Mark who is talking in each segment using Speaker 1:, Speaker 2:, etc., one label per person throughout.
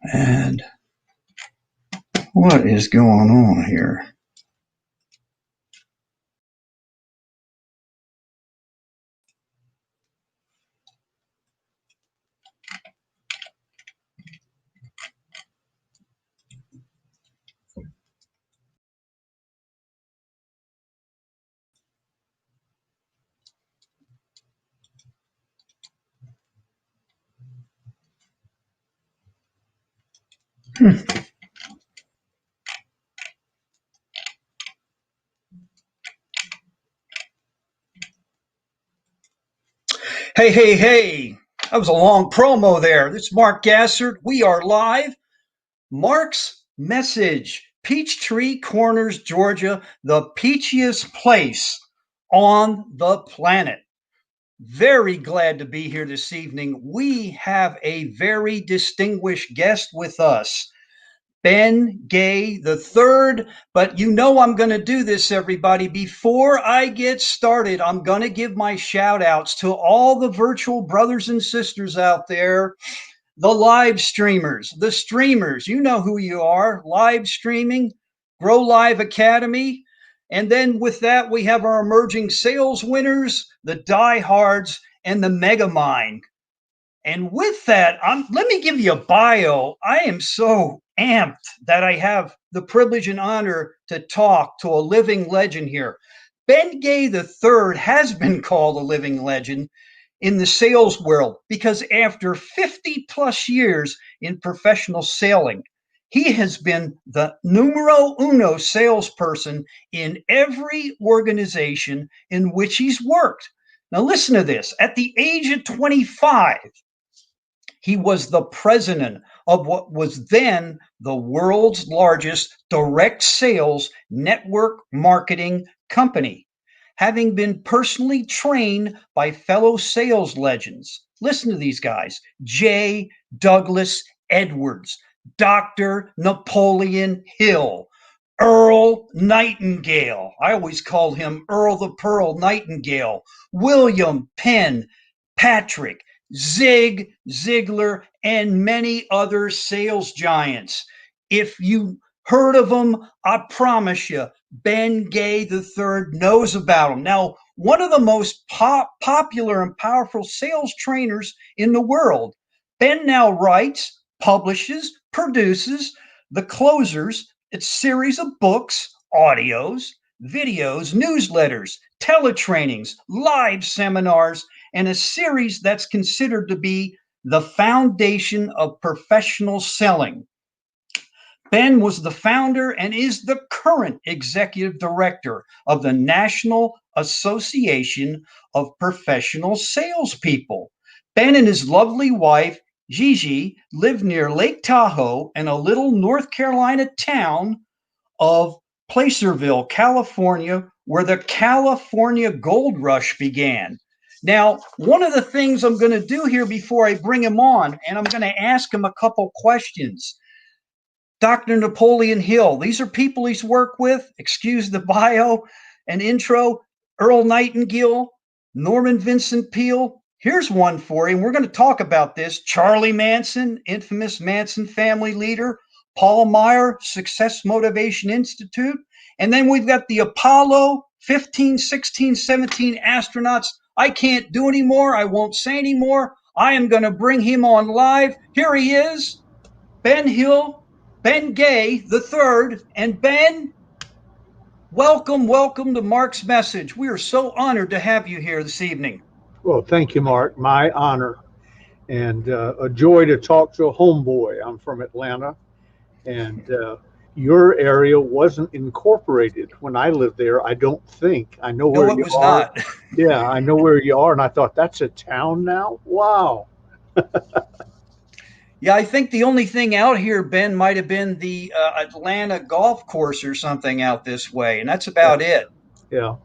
Speaker 1: And what is going on here? Hey, hey, hey. That was a long promo there. This is Mark Gassert. We are live. Mark's Message, Peachtree Corners, Georgia, the peachiest place on the planet. Very glad to be here this evening. We have a very distinguished guest with us. Ben Gay the third. But you know I'm going to do this, everybody. Before I get started, I'm going to give my shout outs to all the virtual brothers and sisters out there, the live streamers, the streamers. You know who you are. Live streaming, Grow Live Academy. And then with that, we have our emerging sales winners, the diehards, and the Megamind. And with that, let me give you a bio. I am so amped that I have the privilege and honor to talk to a living legend here. Ben Gay III has been called a living legend in the sales world because after 50 plus years in professional sailing, he has been the numero uno salesperson in every organization in which he's worked. Now, listen to this. At the age of 25, he was the president of what was then the world's largest direct sales network marketing company, having been personally trained by fellow sales legends. Listen to these guys: J. Douglas Edwards, Dr. Napoleon Hill, Earl Nightingale. I always called him Earl the Pearl Nightingale, William Penn Patrick, Zig Ziglar, and many other sales giants. If you heard of them, I promise you, Ben Gay III knows about them. Now, one of the most popular and powerful sales trainers in the world, Ben now writes, publishes, produces the Closers. It's a series of books, audios, videos, newsletters, teletrainings, live seminars, and a series that's considered to be the foundation of professional selling. Ben was the founder and is the current executive director of the National Association of Professional Salespeople. Ben and his lovely wife, Gigi, live near Lake Tahoe and a little North Carolina town of Placerville, California, where the California Gold Rush began. Now, one of the things I'm going to do here before I bring him on, and I'm going to ask him a couple questions. Dr. Napoleon Hill, these are people he's worked with. Excuse the bio and intro. Earl Nightingale, Norman Vincent Peale. Here's one for you, and we're going to talk about this. Charlie Manson, infamous Manson family leader. Paul Meyer, Success Motivation Institute. And then we've got the Apollo 15, 16, 17 astronauts. I can't do anymore. I won't say anymore. I am going to bring him on live. Here he is, Ben Hill, Ben Gay the third. And Ben, welcome to Mark's Message. We are so honored to have you here this evening.
Speaker 2: Well, thank you, Mark. My honor, and a joy to talk to a homeboy. I'm from Atlanta, and your area wasn't incorporated when I lived there. I don't think. I know
Speaker 1: No,
Speaker 2: where
Speaker 1: it
Speaker 2: you
Speaker 1: was
Speaker 2: are.
Speaker 1: not.
Speaker 2: Yeah, I know where you are, and I thought that's a town now. Wow.
Speaker 1: Yeah, I think the only thing out here, Ben, might have been the Atlanta golf course or something out this way, and that's
Speaker 2: Yeah.
Speaker 1: about it.
Speaker 2: Yeah.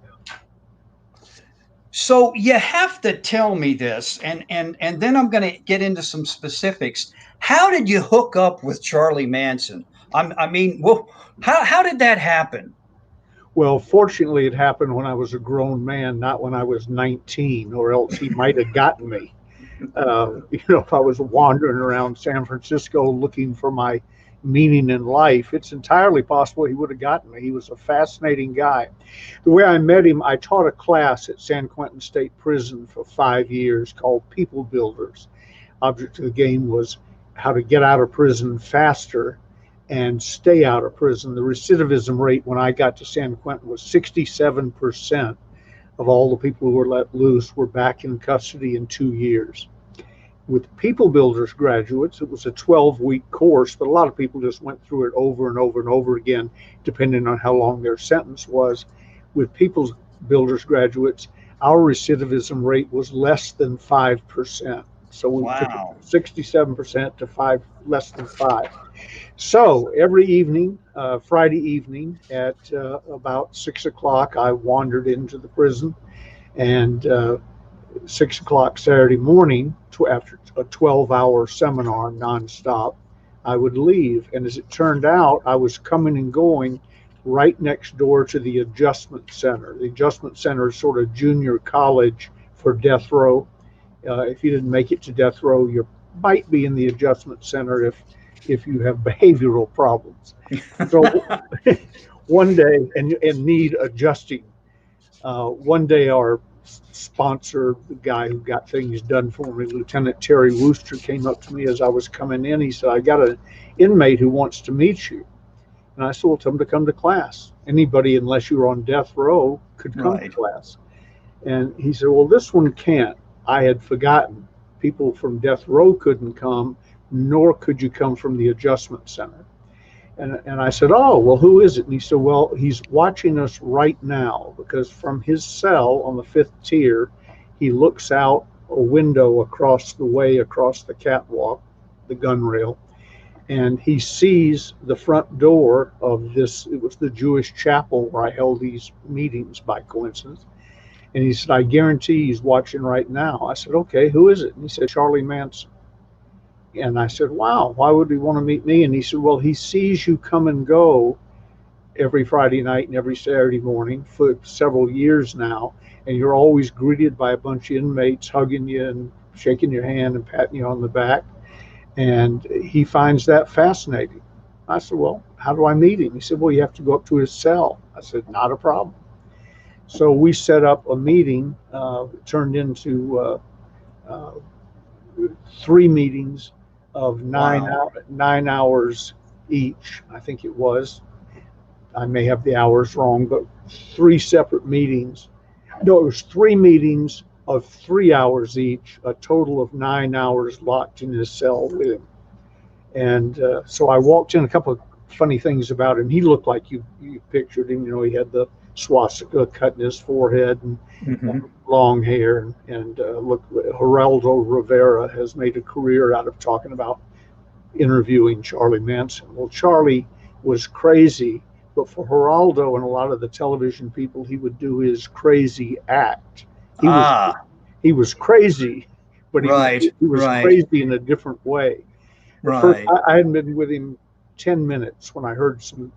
Speaker 1: So you have to tell me this, and then I'm going to get into some specifics. How did you hook up with Charlie Manson? I mean, well, how did that happen?
Speaker 2: Well, fortunately, it happened when I was a grown man, not when I was 19, or else he might have gotten me. If I was wandering around San Francisco looking for my meaning in life, it's entirely possible he would have gotten me. He was a fascinating guy. The way I met him, I taught a class at San Quentin State Prison for 5 years called People Builders. Object of the game was how to get out of prison faster and stay out of prison. The recidivism rate when I got to San Quentin was 67% of all the people who were let loose were back in custody in 2 years. With People Builders graduates, it was a 12-week course, but a lot of people just went through it over and over and over again, depending on how long their sentence was. With People Builders graduates, our recidivism rate was less than 5%. So we took it
Speaker 1: Wow.
Speaker 2: from 67% to less than 5. So every evening, Friday evening at about 6 o'clock, I wandered into the prison, and 6 o'clock Saturday morning, after a 12-hour seminar nonstop, I would leave. And as it turned out, I was coming and going right next door to the Adjustment Center. The Adjustment Center is sort of junior college for death row. If you didn't make it to death row, you might be in the Adjustment Center if you have behavioral problems. So one day, and need adjusting. One day, our sponsor, the guy who got things done for me, Lieutenant Terry Wooster, came up to me as I was coming in. He said, "I got an inmate who wants to meet you." And I said, "Well, tell him to come to class. Anybody, unless you're on death row, could come to
Speaker 1: Right.
Speaker 2: class." And he said, "Well, this one can't." I had forgotten. People from death row couldn't come, nor could you come from the Adjustment Center. And I said, "Oh, well, who is it?" And he said, "Well, he's watching us right now, because from his cell on the 5th tier, he looks out a window across the way, across the catwalk, the gun rail, and he sees the front door of this. It was the Jewish chapel where I held these meetings by coincidence." And he said, "I guarantee he's watching right now." I said, "Okay, who is it?" And he said, "Charlie Manson." And I said, "Wow, why would he want to meet me?" And he said, "Well, he sees you come and go every Friday night and every Saturday morning for several years now, and you're always greeted by a bunch of inmates hugging you and shaking your hand and patting you on the back. And he finds that fascinating." I said, "Well, how do I meet him?" He said, "Well, you have to go up to his cell." I said, "Not a problem." So we set up a meeting. It turned into uh, 3 meetings of
Speaker 1: Wow.
Speaker 2: 9 hours each. I think it was. I may have the hours wrong, but 3 separate meetings. No, it was 3 meetings of 3 hours each, a total of 9 hours locked in his cell with him. And so I walked in. A couple of funny things about him. He looked like you pictured him. He had the swastika cut in his forehead, and
Speaker 1: Hmm.
Speaker 2: long hair. And look, Geraldo Rivera has made a career out of talking about interviewing Charlie Manson. Well, Charlie was crazy, but for Geraldo and a lot of the television people, he would do his crazy act. He was
Speaker 1: Ah,
Speaker 2: he was crazy, but he was
Speaker 1: right,
Speaker 2: he was
Speaker 1: right,
Speaker 2: crazy in a different way. At first,
Speaker 1: right.
Speaker 2: I hadn't been with him 10 minutes when I heard some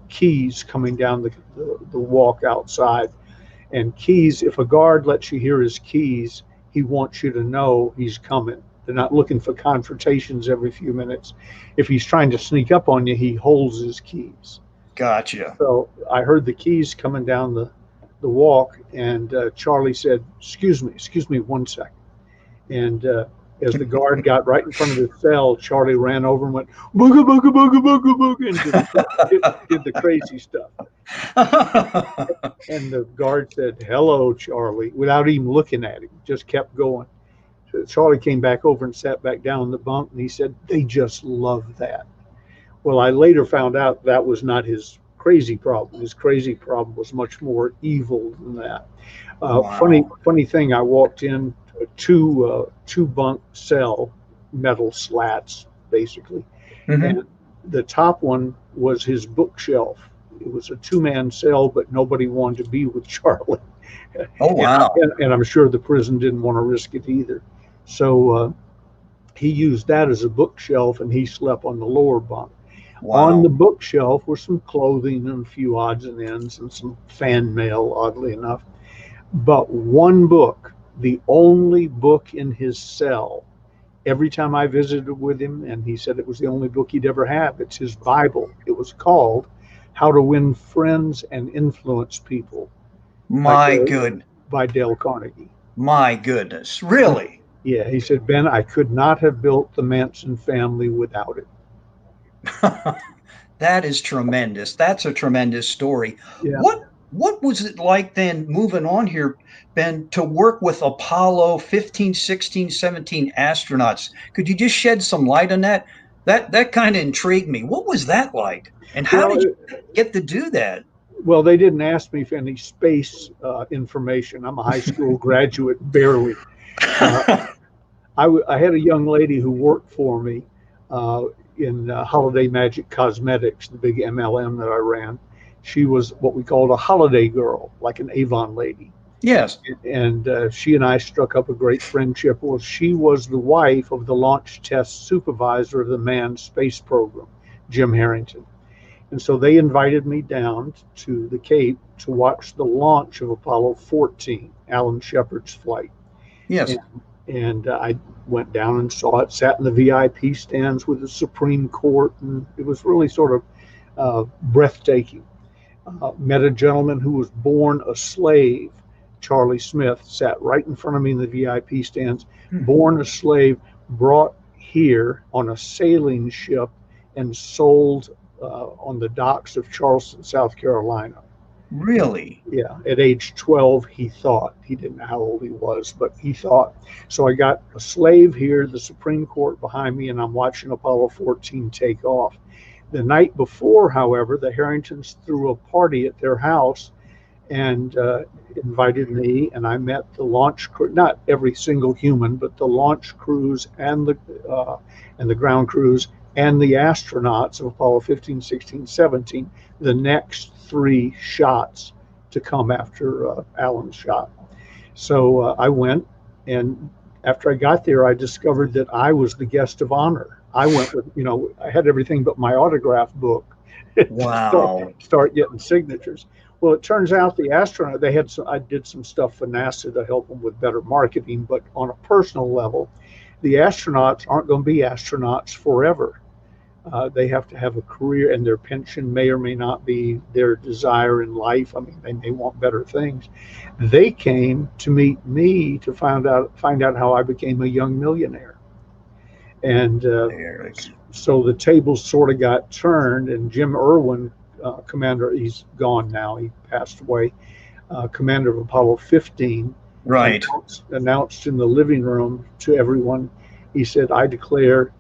Speaker 2: keys coming down the walk outside. And keys, if a guard lets you hear his keys, he wants you to know he's coming. They're not looking for confrontations every few minutes. If he's trying to sneak up on you, he holds his keys.
Speaker 1: Gotcha.
Speaker 2: So I heard the keys coming down the walk, and Charlie said, excuse me 1 second." And as the guard got right in front of his cell, Charlie ran over and went, "Booga, booga, booga, booga, booga," and did the crazy stuff. And the guard said, "Hello, Charlie," without even looking at him, just kept going. So Charlie came back over and sat back down in the bunk, and he said, "They just love that." Well, I later found out that was not his crazy problem. His crazy problem was much more evil than that.
Speaker 1: Wow.
Speaker 2: Funny thing, I walked in a two bunk cell, metal slats, basically,
Speaker 1: Hmm.
Speaker 2: and the top one was his bookshelf. It was a two-man cell, but nobody wanted to be with Charlie.
Speaker 1: Oh, wow.
Speaker 2: And I'm sure the prison didn't want to risk it either. So he used that as a bookshelf, and he slept on the lower bunk. On the
Speaker 1: Wow.
Speaker 2: bookshelf were some clothing and a few odds and ends and some fan mail, oddly enough. But one book the only book in his cell. Every time I visited with him, and he said it was the only book he'd ever have, it's his Bible. It was called How to Win Friends and Influence People by
Speaker 1: My good,
Speaker 2: Dale Carnegie.
Speaker 1: my goodness, really?
Speaker 2: Yeah, he said, Ben, I could not have built the Manson family without it.
Speaker 1: That is tremendous. That's a tremendous story.
Speaker 2: Yeah.
Speaker 1: What was it like then, moving on here, Ben, to work with Apollo 15, 16, 17 astronauts? Could you just shed some light on that? That kind of intrigued me. What was that like? And how
Speaker 2: Well,
Speaker 1: did you get to do that?
Speaker 2: well, they didn't ask me for any space information. I'm a high school graduate, barely. I had a young lady who worked for me uh, in Holiday Magic Cosmetics, the big MLM that I ran. She was what we called a holiday girl, like an Avon lady.
Speaker 1: Yes.
Speaker 2: And she and I struck up a great friendship. Well, she was the wife of the launch test supervisor of the manned space program, Jim Harrington. And so they invited me down to the Cape to watch the launch of Apollo 14, Alan Shepard's flight.
Speaker 1: Yes.
Speaker 2: And I went down and saw it, sat in the VIP stands with the Supreme Court, and it was really sort of breathtaking. Met a gentleman who was born a slave. Charlie Smith sat right in front of me in the VIP stands, born a slave, brought here on a sailing ship and sold on the docks of Charleston, South Carolina.
Speaker 1: Really?
Speaker 2: Yeah, at age 12, he thought. He didn't know how old he was, but he thought. So I got a slave here, the Supreme Court behind me, and I'm watching Apollo 14 take off. The night before, however, the Harringtons threw a party at their house and invited me, and I met the launch crew, not every single human, but the launch crews and the ground crews and the astronauts of Apollo 15, 16, 17, the next three shots to come after Alan's shot. So I went, and after I got there, I discovered that I was the guest of honor. I went with, I had everything but my autograph book.
Speaker 1: Wow.
Speaker 2: Start getting signatures. Well, it turns out the astronaut, I did some stuff for NASA to help them with better marketing, but on a personal level, the astronauts aren't going to be astronauts forever. They have to have a career, and their pension may or may not be their desire in life. I mean, they may want better things. They came to meet me to find out how I became a young millionaire. And so the tables sort of got turned, and Jim Irwin, commander, he's gone now, he passed away, commander of Apollo 15,
Speaker 1: right,
Speaker 2: announced in the living room to everyone, he said, I declare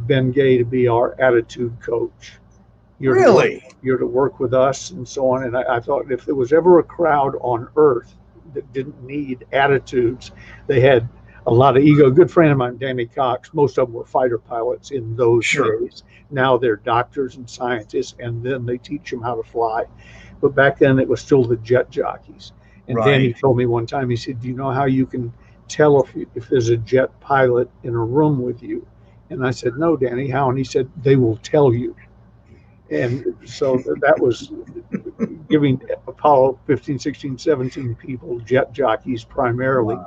Speaker 2: Ben Gay to be our attitude coach. You're to work with us, and so on. And I thought if there was ever a crowd on Earth that didn't need attitudes, they had a lot of ego. A good friend of mine, Danny Cox, most of them were fighter pilots in those days. Now they're doctors and scientists, and then they teach them how to fly. But back then it was still the jet jockeys. And Danny told me one time, he said, do you know how you can tell if there's a jet pilot in a room with you? And I said, no, Danny, how? And he said, they will tell you. And so that was giving Apollo 15, 16, 17 people, jet jockeys primarily,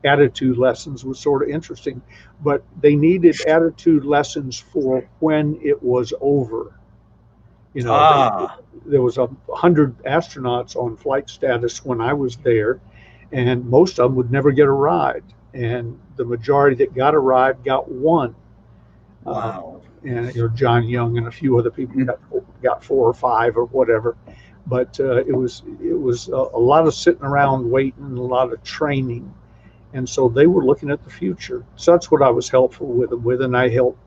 Speaker 2: attitude lessons was sort of interesting. But they needed attitude lessons for when it was over. There was 100 astronauts on flight status when I was there, and most of them would never get a ride. And the majority that got a ride got one.
Speaker 1: Wow.
Speaker 2: And John Young and a few other people got 4 or 5 or whatever. But it was a lot of sitting around waiting, a lot of training. And so they were looking at the future. So that's what I was helpful with them with. And I helped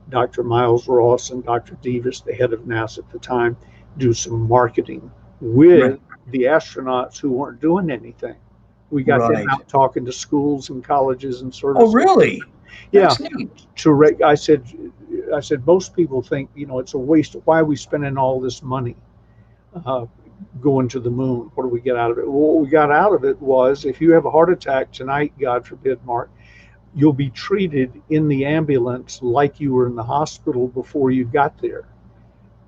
Speaker 2: Dr. Miles Ross and Dr. Davis, the head of NASA at the time, do some marketing with the astronauts who weren't doing anything. We got them out talking to schools and colleges and sort of.
Speaker 1: Oh, really?
Speaker 2: Yeah. I said, most people think, it's a waste. Why are we spending all this money going to the moon? What do we get out of it? Well, what we got out of it was, if you have a heart attack tonight, God forbid, Mark, you'll be treated in the ambulance like you were in the hospital before you got there.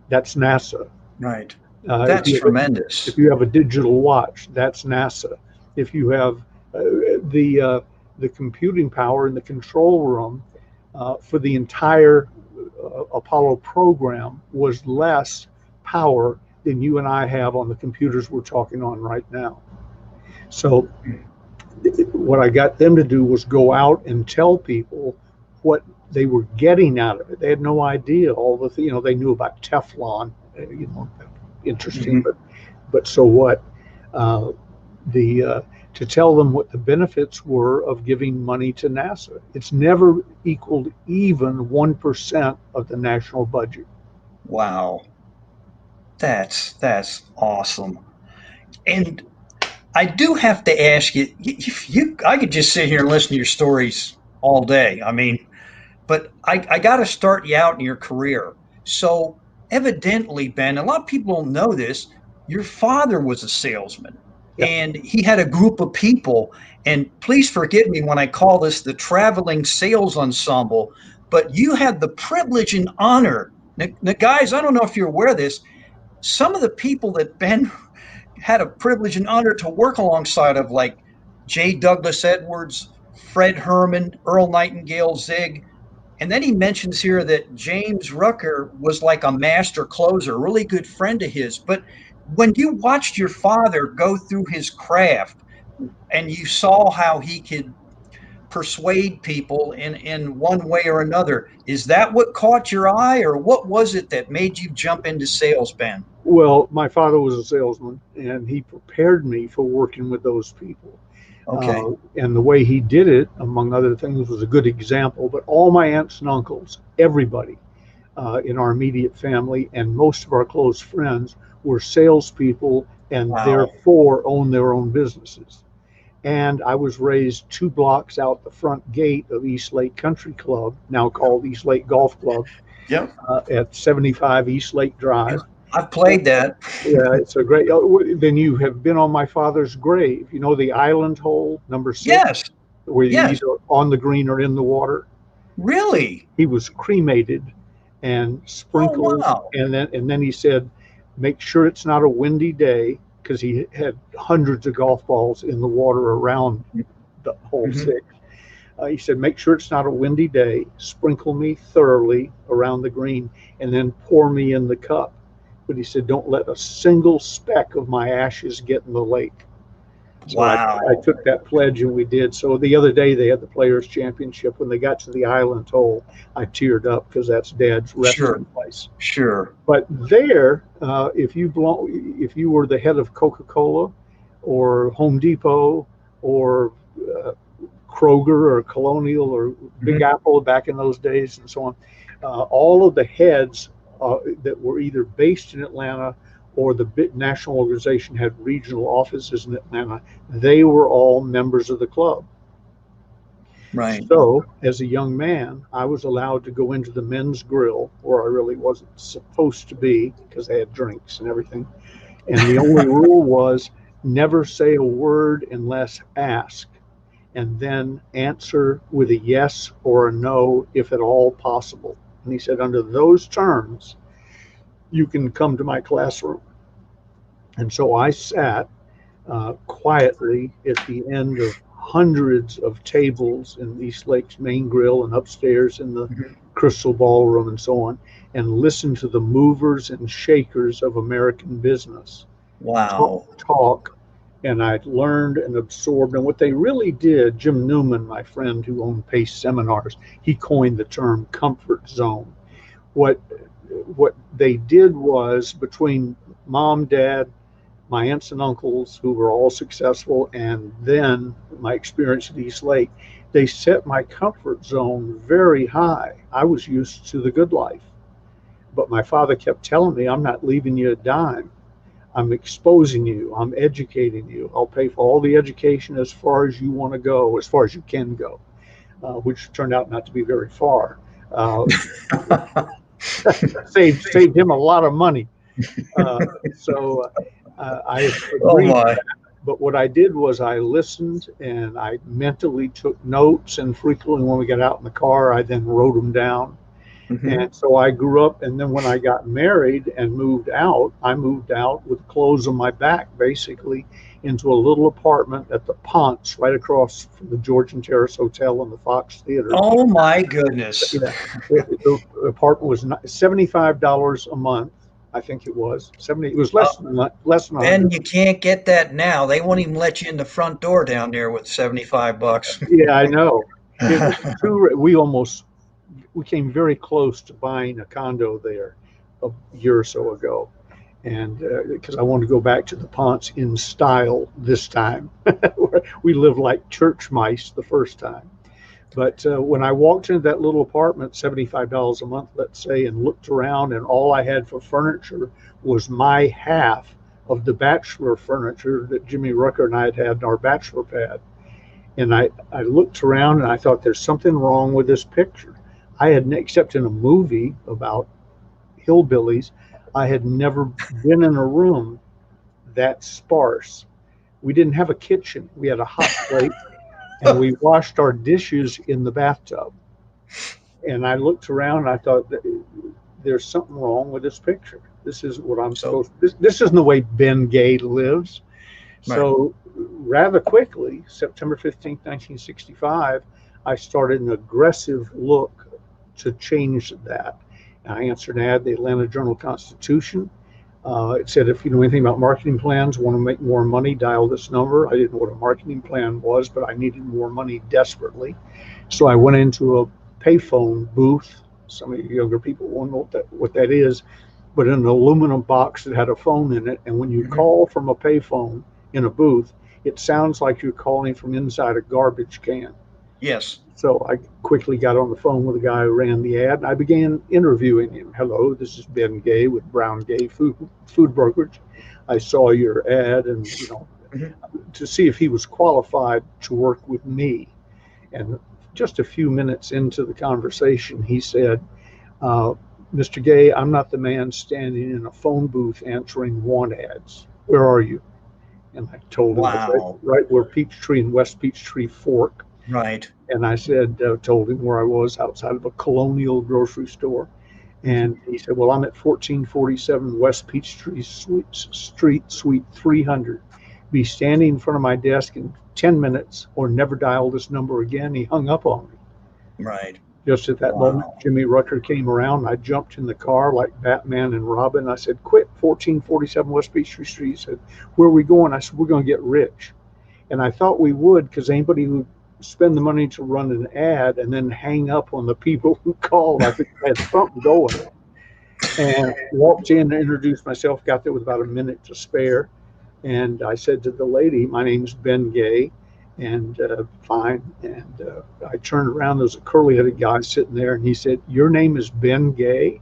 Speaker 2: That's NASA.
Speaker 1: Right. That's tremendous.
Speaker 2: If you have a digital watch, that's NASA. If you have the computing power in the control room for the entire Apollo program was less power than you and I have on the computers we're talking on right now. So what I got them to do was go out and tell people what they were getting out of it. They had no idea all the they knew about Teflon, interesting, but so what? To tell them what the benefits were of giving money to NASA. It's never equaled even 1% of the national budget.
Speaker 1: Wow. That's awesome. And I do have to ask you, I could just sit here and listen to your stories all day. I mean, but I got to start you out in your career. So evidently, Ben, a lot of people don't know this. Your father was a salesman. Yep. And he had a group of people, and please forgive me when I call this the traveling sales ensemble, but you had the privilege and honor. Now, guys, I don't know if you're aware of this. Some of the people that Ben had a privilege and honor to work alongside of, like J. Douglas Edwards, Fred Herman, Earl Nightingale, Zig. And then he mentions here that James Rucker was like a master closer, a really good friend of his. But when you watched your father go through his craft and you saw how he could persuade people in one way or another, is that what caught your eye, or what was it that made you jump into sales, Ben?
Speaker 2: Well, my father was a salesman, and he prepared me for working with those people.
Speaker 1: Okay.
Speaker 2: And the way he did it, among other things, was a good example. But all my aunts and uncles, everybody in our immediate family and most of our close friends were salespeople, and therefore owned their own businesses. And I was raised 2 blocks out the front gate of East Lake Country Club, now called East Lake Golf Club, at 75 East Lake Drive.
Speaker 1: I've played that.
Speaker 2: Yeah, it's a great. Then you have been on my father's grave. You know the island hole, number 6?
Speaker 1: Yes.
Speaker 2: Where you either on the green or in the water.
Speaker 1: Really?
Speaker 2: He was cremated and sprinkled.
Speaker 1: Oh, wow.
Speaker 2: And then he said, make sure it's not a windy day, because he had hundreds of golf balls in the water around the hole 6. He said, make sure it's not a windy day, sprinkle me thoroughly around the green, and then pour me in the cup. But he said, don't let a single speck of my ashes get in the lake. So
Speaker 1: wow.
Speaker 2: I took that pledge, and we did. So the other day they had the Players Championship. When they got to the island hole, I teared up, because that's Dad's resting place.
Speaker 1: Sure.
Speaker 2: But there, if you were the head of Coca-Cola or Home Depot or Kroger or Colonial or Big Apple back in those days and so on, all of the heads that were either based in Atlanta or the national organization had regional offices in Atlanta, they were all members of the club.
Speaker 1: Right.
Speaker 2: So as a young man, I was allowed to go into the men's grill, where I really wasn't supposed to be, because they had drinks and everything. And the only rule was never say a word unless asked, and then answer with a yes or a no if at all possible. And he said, under those terms, you can come to my classroom. And so I sat quietly at the end of hundreds of tables in East Lake's main grill and upstairs in the Crystal Ballroom and so on, and listened to the movers and shakers of American business.
Speaker 1: Wow.
Speaker 2: Talk. And I learned and absorbed. And what they really did, Jim Newman, my friend who owned Pace Seminars, he coined the term comfort zone. What they did was, between Mom, Dad, my aunts and uncles, who were all successful, and then my experience at East Lake, they set my comfort zone very high. I was used to the good life. But my father kept telling me, I'm not leaving you a dime. I'm exposing you. I'm educating you. I'll pay for all the education as far as you want to go, as far as you can go, which turned out not to be very far. Saved him a lot of money. I agreed to that. But what I did was I listened, and I mentally took notes, and frequently when we got out in the car, I then wrote them down.
Speaker 1: Mhm.
Speaker 2: And so I grew up, and then when I got married and moved out, I moved out with clothes on my back, basically, into a little apartment at the Ponce, right across from the Georgian Terrace Hotel and the Fox Theater.
Speaker 1: Oh my goodness.
Speaker 2: Yeah, the apartment was $75 a month. I think it was 70. It was
Speaker 1: Uh,
Speaker 2: less than
Speaker 1: Ben,
Speaker 2: 100.
Speaker 1: you can't get that now. They won't even let you in the front door down there with 75 bucks.
Speaker 2: Yeah, I know. It was too. We came very close to buying a condo there a year or so ago, and because I wanted to go back to the Ponce in style this time. We lived like church mice the first time. But when I walked into that little apartment, $75 a month, let's say, and looked around, and all I had for furniture was my half of the bachelor furniture that Jimmy Rucker and I had in our bachelor pad. And I looked around and I thought, there's something wrong with this picture. I had, except in a movie about hillbillies, I had never been in a room that sparse. We didn't have a kitchen. We had a hot plate and we washed our dishes in the bathtub. And I looked around and I thought, there's something wrong with this picture. This isn't what I'm
Speaker 1: So,
Speaker 2: supposed to, this isn't the way Ben Gay lives.
Speaker 1: right.
Speaker 2: So rather quickly, September 15th, 1965, I started an aggressive look to change that. I answered an ad, the Atlanta Journal-Constitution. It said, if you know anything about marketing plans, want to make more money, dial this number. I didn't know what a marketing plan was, but I needed more money desperately. So I went into a payphone booth. Some of you younger people won't know what that is, but in an aluminum box that had a phone in it. And when you
Speaker 1: Mhm.
Speaker 2: call from a payphone in a booth, it sounds like you're calling from inside a garbage can.
Speaker 1: Yes.
Speaker 2: So I quickly got on the phone with the guy who ran the ad, and I began interviewing him. Hello, this is Ben Gay with Brown Gay Food Brokerage. I saw your ad, and
Speaker 1: Mhm.
Speaker 2: to see if he was qualified to work with me. And just a few minutes into the conversation, he said, uh, "Mr. Gay, I'm not the man standing in a phone booth answering want ads. Where are you?" And I told him
Speaker 1: Wow.
Speaker 2: right where Peachtree and West Peachtree fork.
Speaker 1: Right.
Speaker 2: And I said, told him where I was outside of a Colonial grocery store.
Speaker 1: Mhm.
Speaker 2: And he said, well, I'm at 1447 West Peachtree Street, Suite 300. Be standing in front of my desk in 10 minutes or never dial this number again. He hung up on me.
Speaker 1: Right.
Speaker 2: Just at that moment,
Speaker 1: Wow.
Speaker 2: Jimmy Rucker came around. I jumped in the car like Batman and Robin. I said, quit 1447 West Peachtree Street. He said, where are we going? I said, we're going to get rich. And I thought we would, because anybody who spend the money to run an ad and then hang up on the people who called, I think I had something going. And walked in, introduced myself, got there with about a minute to spare. And I said to the lady, my name's Ben Gay, and fine. And I turned around, there was a curly headed guy sitting there, and he said, your name is Ben Gay?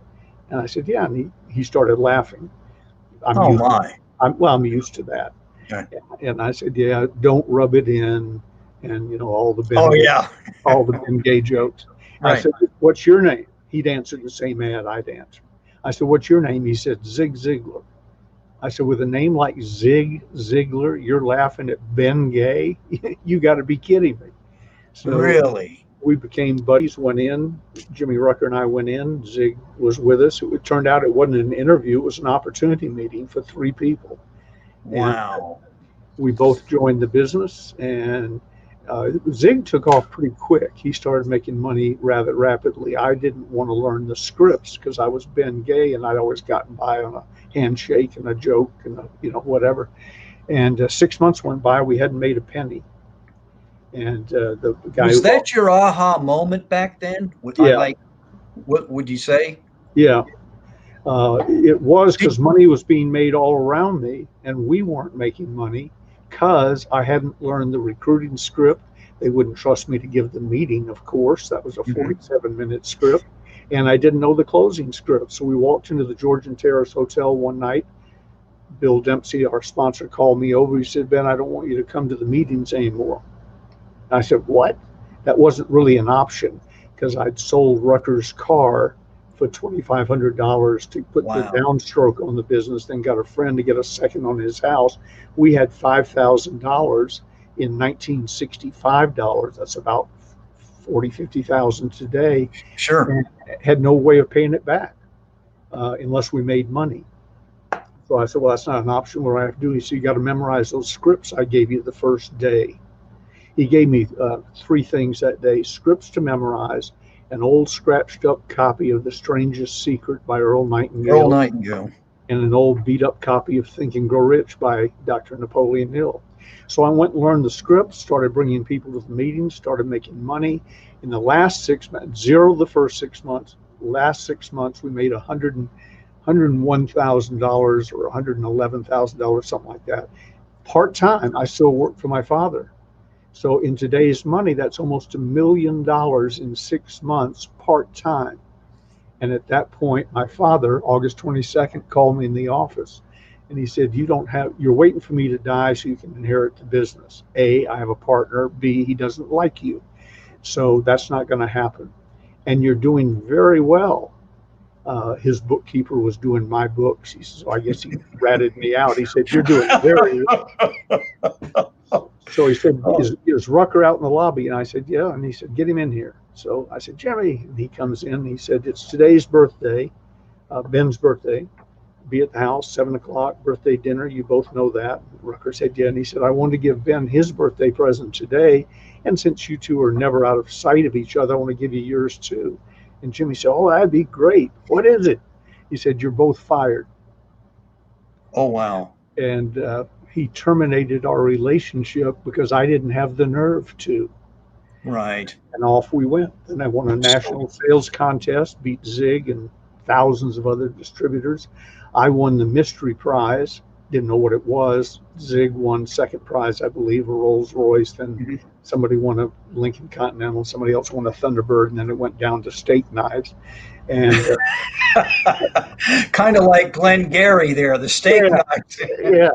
Speaker 2: And I said, yeah. And he started laughing. I'm
Speaker 1: Oh
Speaker 2: used,
Speaker 1: my.
Speaker 2: I'm used to that.
Speaker 1: Right.
Speaker 2: And I said, yeah, don't rub it in. And, all the
Speaker 1: Oh yeah.
Speaker 2: Ben Gay jokes. I
Speaker 1: Right.
Speaker 2: said, what's your name? He'd answered the same ad I'd answered. I said, what's your name? He said, Zig Ziglar. I said, with a name like Zig Ziglar, you're laughing at Ben Gay? You got to be kidding me. So
Speaker 1: Really?
Speaker 2: we became buddies, went in. Jimmy Rucker and I went in. Zig was with us. It turned out it wasn't an interview, it was an opportunity meeting for three people. And
Speaker 1: Wow.
Speaker 2: we both joined the business, and Zig took off pretty quick. He started making money rather rapidly. I didn't want to learn the scripts because I was Ben Gay and I'd always gotten by on a handshake and a joke and whatever. And 6 months went by, we hadn't made a penny. And the guy
Speaker 1: Was
Speaker 2: who,
Speaker 1: that your aha moment back then? I
Speaker 2: yeah,
Speaker 1: like, what would you say?
Speaker 2: yeah, it was
Speaker 1: Did,
Speaker 2: because money was being made all around me, and we weren't making money because I hadn't learned the recruiting script. They wouldn't trust me to give the meeting, of course. That was a
Speaker 1: Mhm.
Speaker 2: 47-minute script. And I didn't know the closing script. So we walked into the Georgian Terrace Hotel one night. Bill Dempsey, our sponsor, called me over. He said, Ben, I don't want you to come to the meetings anymore. I said, what? That wasn't really an option because I'd sold Rutgers' car for $2,500 to put the
Speaker 1: Wow.
Speaker 2: downstroke on the business, then got a friend to get a second on his house. We had $5,000 in 1965 dollars. That's about 40, 50,000 today,
Speaker 1: Sure.
Speaker 2: and had no way of paying it back unless we made money. So I said, well, that's not an option. What I have to do, he said, you got to memorize those scripts I gave you the first day. He gave me 3 things that day: scripts to memorize, an old scratched up copy of The Strangest Secret by Earl Nightingale,
Speaker 1: Earl Nightingale.
Speaker 2: and an old beat up copy of Think and Grow Rich by Dr. Napoleon Hill. So I went and learned the scripts, started bringing people to the meetings, started making money. In the last 6 months, zero the first 6 months, last 6 months, we made $101,000 or $111,000, something like that. Part-time, I still work for my father. So in today's money, that's almost $1 million in 6 months part-time. And at that point, my father, August 22nd, called me in the office and he said, you're waiting for me to die so you can inherit the business. A, I have a partner. B, he doesn't like you. So that's not going to happen. And you're doing very well. His bookkeeper was doing my books. He says, so I guess he ratted me out. He said, you're doing very well. So he said, is Rucker out in the lobby? And I said, yeah. And he said, get him in here. So I said, Jimmy. And he comes in and he said, it's today's birthday, Ben's birthday. Be at the house, 7 o'clock, birthday dinner. You both know that. Rucker said, yeah. And he said, I want to give Ben his birthday present today. And since you two are never out of sight of each other, I want to give you yours too. And Jimmy said, oh, that'd be great. What is it? He said, you're both fired.
Speaker 1: Oh, wow.
Speaker 2: And he terminated our relationship because I didn't have the nerve to.
Speaker 1: Right.
Speaker 2: And off we went. And I won a national sales contest, beat Zig and thousands of other distributors. I won the mystery prize, didn't know what it was. Zig won second prize, I believe, a Rolls Royce. Then somebody won a Lincoln Continental, somebody else won a Thunderbird, and then it went down to steak knives. And
Speaker 1: kind of like Glenn Gary there, the steak knives.
Speaker 2: Yeah.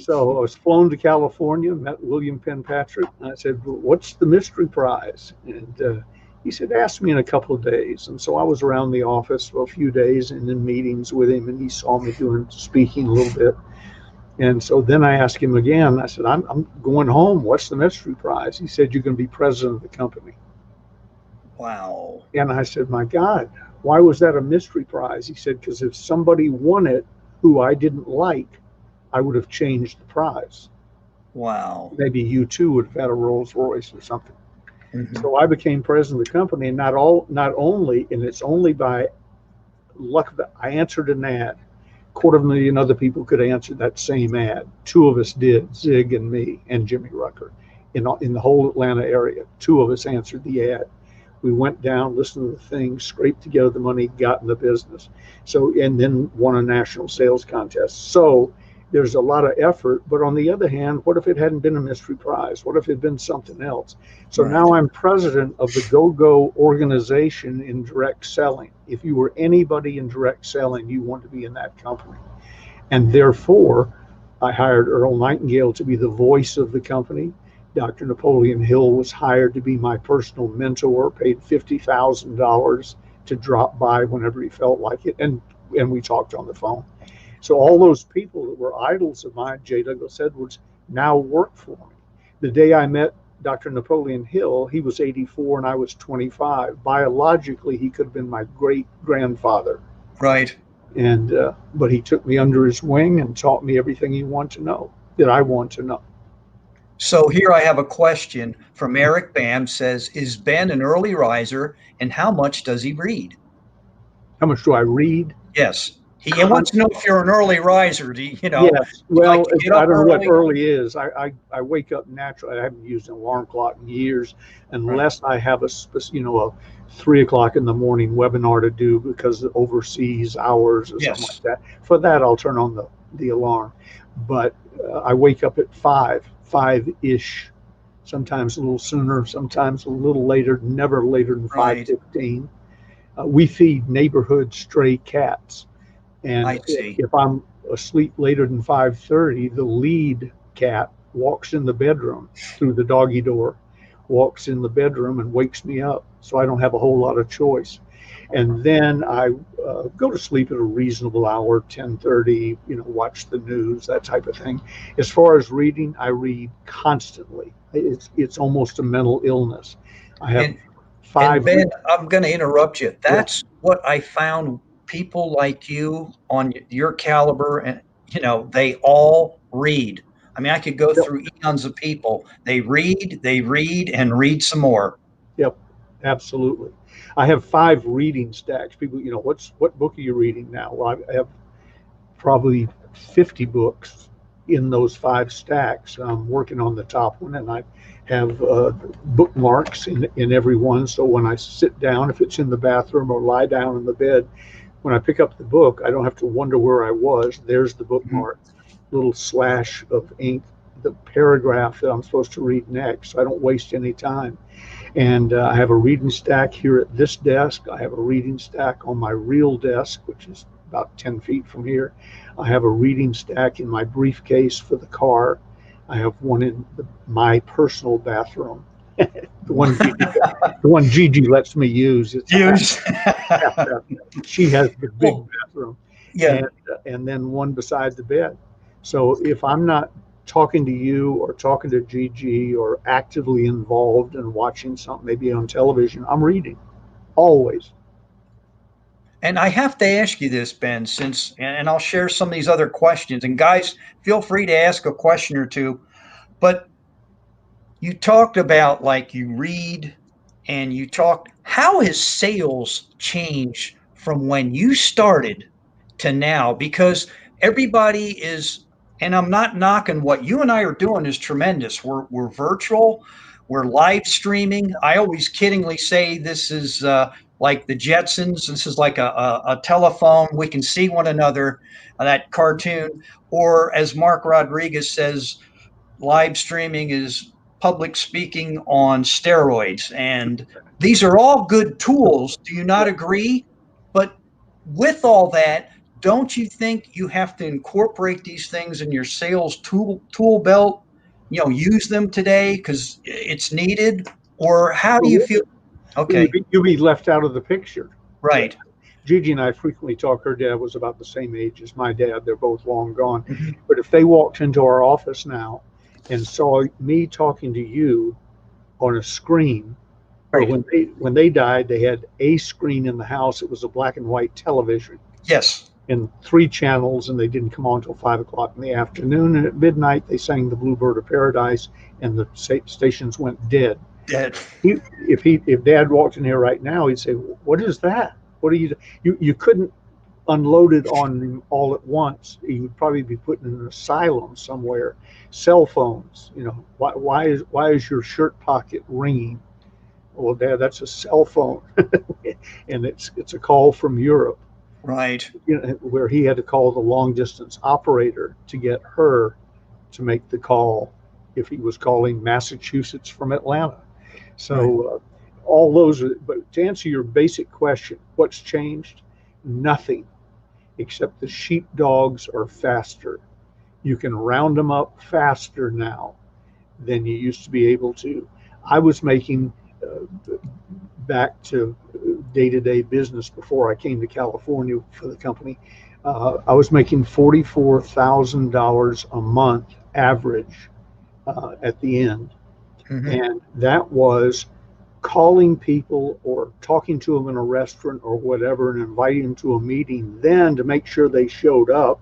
Speaker 2: So I was flown to California, met William Penpatrick, and I said, well, what's the mystery prize? And he said, ask me in a couple of days. And so I was around the office for a few days and in meetings with him, and he saw me speaking a little bit. And so then I asked him again, I said, I'm going home. What's the mystery prize? He said, you're going to be president of the company.
Speaker 1: Wow.
Speaker 2: And I said, my God, why was that a mystery prize? He said, because if somebody won it who I didn't like, I would have changed the prize.
Speaker 1: Wow.
Speaker 2: Maybe you too would have had a Rolls Royce or something. So I became president of the company, and not only, and it's only by luck that I answered an ad. 250,000 other people could answer that same ad. 2 of us did, Zig and me and Jimmy Rucker, in the whole Atlanta area. 2 of us answered the ad. We went down, listened to the thing, scraped together the money, got in the business. So, and then won a national sales contest. So there's a lot of effort, but on the other hand, what if it hadn't been a mystery prize? What if it had been something else? So now I'm president of the Go-Go organization in direct selling. If you were anybody in direct selling, you want to be in that company. And therefore, I hired Earl Nightingale to be the voice of the company. Dr. Napoleon Hill was hired to be my personal mentor, paid $50,000 to drop by whenever he felt like it. And we talked on the phone. So all those people that were idols of mine, J. Douglas Edwards, now work for me. The day I met Dr. Napoleon Hill, he was 84 and I was 25. Biologically, he could have been my great-grandfather.
Speaker 1: Right.
Speaker 2: And but he took me under his wing and taught me everything he wanted to know, that I want to know.
Speaker 1: So here I have a question from Eric Bam, says, is Ben an early riser, and how much does he read?
Speaker 2: How much do I read?
Speaker 1: Yes. He wants to know if you're an early riser. Yes.
Speaker 2: Well,
Speaker 1: like
Speaker 2: I don't know what early is. I wake up naturally. I haven't used an alarm clock in years, unless I have a 3 o'clock in the morning webinar to do because it oversees hours or something like that. For that, I'll turn on the alarm. But I wake up at 5-ish, sometimes a little sooner, sometimes a little later, never later than 5:15. We feed neighborhood stray cats. And if I'm asleep later than 5:30, the lead cat walks in the bedroom through the doggy door, walks in the bedroom and wakes me up. So I don't have a whole lot of choice. And then I go to sleep at a reasonable hour, 10:30, watch the news, that type of thing. As far as reading, I read constantly. It's almost a mental illness. I have
Speaker 1: And
Speaker 2: 5.
Speaker 1: Ben, I'm going to interrupt you. That's what I found. People like you on your caliber, and they all read. I mean, I could go
Speaker 2: Yep,
Speaker 1: through eons of people. They read, and read some more.
Speaker 2: yep, absolutely. I have 5 reading stacks. People, what book are you reading now? Well, I have probably 50 books in those 5 stacks. I'm working on the top one, and I have bookmarks in every one. So when I sit down, if it's in the bathroom or lie down in the bed, when I pick up the book, I don't have to wonder where I was. There's the
Speaker 1: Mhm.
Speaker 2: bookmark, little slash of ink, the paragraph that I'm supposed to read next. So I don't waste any time. And I have a reading stack here at this desk. I have a reading stack on my real desk, which is about 10 feet from here. I have a reading stack in my briefcase for the car. I have one in my personal bathroom, the one Gigi lets me use. It's a
Speaker 1: Use.
Speaker 2: half bathroom. She has the big
Speaker 1: Well,
Speaker 2: bathroom,
Speaker 1: yeah.
Speaker 2: and then one beside the bed. So if I'm not talking to you or talking to Gigi or actively involved in watching something maybe on television, I'm reading always.
Speaker 1: And I have to ask you this, Ben, and I'll share some of these other questions. And guys, feel free to ask a question or two. But you talked about like you read and how has sales changed from when you started to now? Because everybody is, and I'm not knocking what you and I are doing is tremendous. We're virtual, we're live streaming. I always kiddingly say this is like the Jetsons. This is like a telephone. We can see one another, that cartoon. Or as Mark Rodriguez says, live streaming is public speaking on steroids. And these are all good tools. Do you not agree? But with all that, don't you think you have to incorporate these things in your sales tool belt? Use them today because it's needed? Or how do you feel? Okay,
Speaker 2: You'll be left out of the picture.
Speaker 1: right.
Speaker 2: Gigi and I frequently talk. Her dad was about the same age as my dad. They're both long gone.
Speaker 1: Mhm.
Speaker 2: But if they walked into our office now and saw me talking to you on a screen, or
Speaker 1: Right.
Speaker 2: when they died, they had a screen in the house. It was a black and white television
Speaker 1: Yes.
Speaker 2: in 3 channels, and they didn't come on until 5 o'clock in the afternoon. And at midnight, they sang the Bluebird of Paradise, and the stations went dead.
Speaker 1: Dead.
Speaker 2: If Dad walked in here right now, he'd say, "What is that? What are you couldn't unload it on him all at once. He would probably be put in an asylum somewhere. Cell phones, why is your shirt pocket ringing? Well, Dad, that's a cell phone, and it's a call from Europe,
Speaker 1: Right.
Speaker 2: where he had to call the long distance operator to get her to make the call if he was calling Massachusetts from Atlanta.
Speaker 1: Right.
Speaker 2: So all those are, but to answer your basic question, what's changed? Nothing, except the sheepdogs are faster. You can round them up faster now than you used to be able to. I was making, back to day-to-day business before I came to California for the company, I was making $44,000 a month average at the end.
Speaker 1: Mhm.
Speaker 2: And that was calling people or talking to them in a restaurant or whatever and inviting them to a meeting, then to make sure they showed up,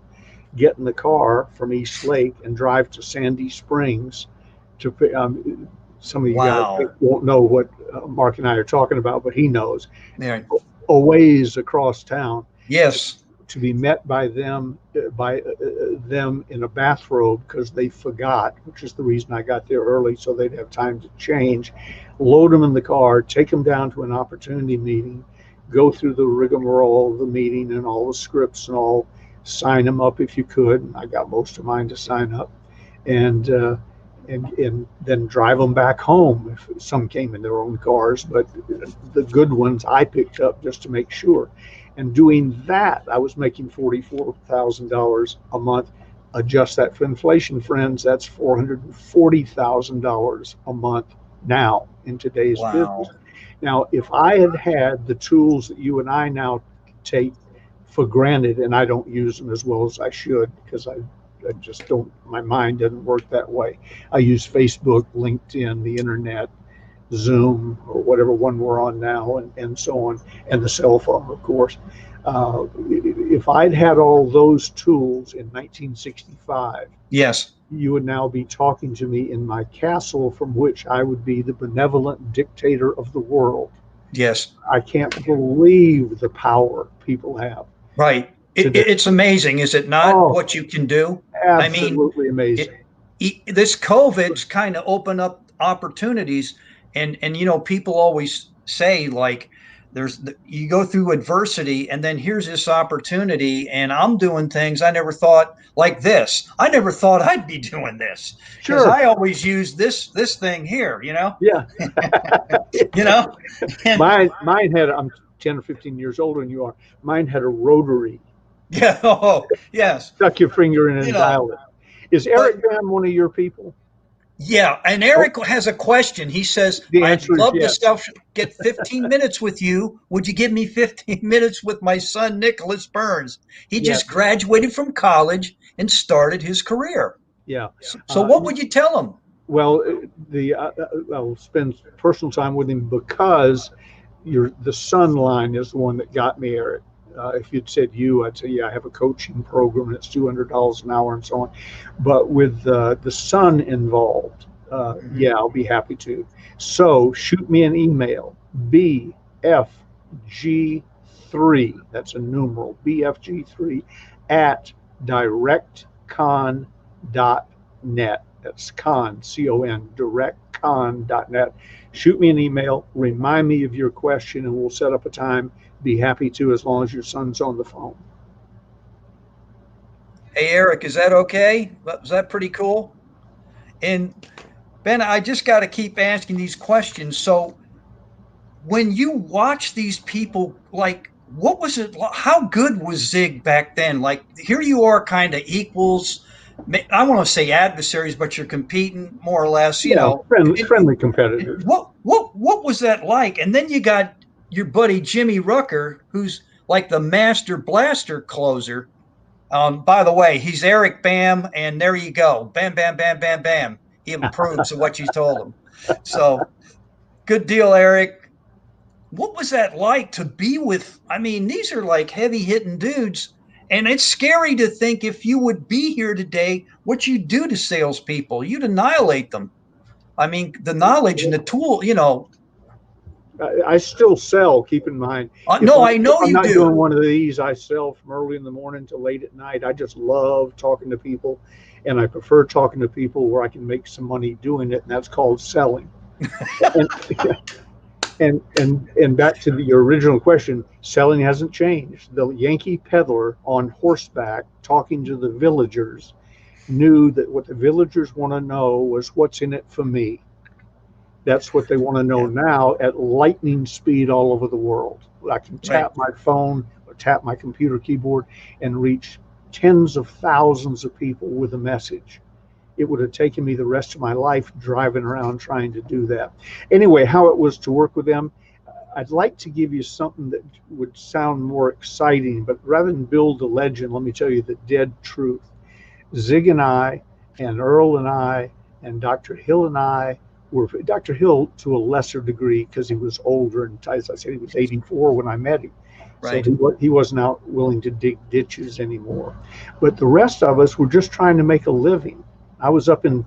Speaker 2: get in the car from East Lake and drive to Sandy Springs to some of you guys
Speaker 1: Wow.
Speaker 2: won't know what Mark and I are talking about, but he knows.
Speaker 1: Yeah.
Speaker 2: A ways across town to,
Speaker 1: Yes.
Speaker 2: to be met by them in a bathrobe because they forgot, which is the reason I got there early so they'd have time to change, load them in the car, take them down to an opportunity meeting, go through the rigmarole of the meeting and all the scripts and all, sign them up if you could. And I got most of mine to sign up, and then drive them back home if some came in their own cars, but the good ones I picked up just to make sure. And doing that, I was making $44,000 a month. Adjust that for inflation, friends. That's $440,000 a month now in today's business.
Speaker 1: Wow.
Speaker 2: Now, if I had had the tools that you and I now take for granted, and I don't use them as well as I should because I just don't, my mind doesn't work that way. I use Facebook, LinkedIn, the internet, Zoom or whatever one we're on now, and so on, and the cell phone, of course. If I'd had all those tools in 1965,
Speaker 1: Yes.
Speaker 2: you would now be talking to me in my castle, from which I would be the benevolent dictator of the world.
Speaker 1: Yes.
Speaker 2: I can't believe the power people have
Speaker 1: Right.
Speaker 2: today.
Speaker 1: It's amazing, is it not,
Speaker 2: Oh,
Speaker 1: what you can do? I mean,
Speaker 2: absolutely amazing.
Speaker 1: this COVID's kind of opened up opportunities, and people always say, like, you go through adversity, and then here's this opportunity, and I'm doing things I never thought, like this. I never thought I'd be doing this, because
Speaker 2: Sure.
Speaker 1: I always use this thing here,
Speaker 2: Yeah.
Speaker 1: you know, and
Speaker 2: Mine had, I'm 10 or 15 years older than you are. Mine had a rotary.
Speaker 1: yeah, oh yes,
Speaker 2: Stuck your finger in
Speaker 1: you
Speaker 2: and
Speaker 1: know,
Speaker 2: dial it. Is
Speaker 1: but
Speaker 2: Eric Graham one of your people?
Speaker 1: yeah, and
Speaker 2: Oh,
Speaker 1: Eric has a question. He says,
Speaker 2: the
Speaker 1: "I'd
Speaker 2: answer is
Speaker 1: love to
Speaker 2: yes.
Speaker 1: get 15 minutes with you. Would you give me 15 minutes with my son, Nicholas Burns? He
Speaker 2: Yes.
Speaker 1: just graduated from college and started his career."
Speaker 2: Yeah.
Speaker 1: So what would you tell him?
Speaker 2: Well, I'll spend personal time with him because the Sun line is the one that got me, Eric. If you'd said you, I'd say, yeah, I have a coaching program and it's $200 an hour and so on. But with the Sun involved, yeah, I'll be happy to. So shoot me an email, BFG3, that's a numeral, BFG3 at directcon.net. That's con, C-O-N, directcon.net. Shoot me an email, remind me of your question, and we'll set up a time. Be happy to, as long as your son's on the phone.
Speaker 1: Hey, Eric, is that okay? Was that pretty cool? And Ben, I just got to keep asking these questions. So when you watch these people, like, what was it? How good was Zig back then? Like, here you are, kind of equals. I want to say adversaries, but you're competing more or less.
Speaker 2: Yeah,
Speaker 1: And
Speaker 2: friendly competitors.
Speaker 1: what was that like? And then you got your buddy Jimmy Rucker, who's like the master blaster closer. By the way, he's Eric Bam, and there you go, bam, bam, bam, bam, bam. He improves to what you told him. So good deal, Eric. What was that like to be with? I mean, these are like heavy hitting dudes, and it's scary to think, if you would be here today, what you do to salespeople. You'd annihilate them. I mean, the knowledge and the tool.
Speaker 2: I still sell, keep in mind.
Speaker 1: No, I
Speaker 2: If
Speaker 1: know
Speaker 2: I'm
Speaker 1: you
Speaker 2: not doing
Speaker 1: do.
Speaker 2: one of these, I sell from early in the morning to late at night. I just love talking to people, and I prefer talking to people where I can make some money doing it, and that's called selling. And and back to the original question, selling hasn't changed. The Yankee peddler on horseback talking to the villagers knew that what the villagers want to know was, what's in it for me. That's what they want to know
Speaker 1: Yeah,
Speaker 2: now at lightning speed all over the world. I can
Speaker 1: right.
Speaker 2: tap my phone or tap my computer keyboard and reach tens of thousands of people with a message. It would have taken me the rest of my life driving around trying to do that. Anyway, how it was to work with them, I'd like to give you something that would sound more exciting, but rather than build a legend, let me tell you the dead truth. Zig and I, and Earl and I, and Dr. Hill and I were, Dr. Hill to a lesser degree because he was older, and as I said, he was 84 when I met him. So
Speaker 1: Right.
Speaker 2: he wasn't out willing to dig ditches anymore. But the rest of us were just trying to make a living. I was up in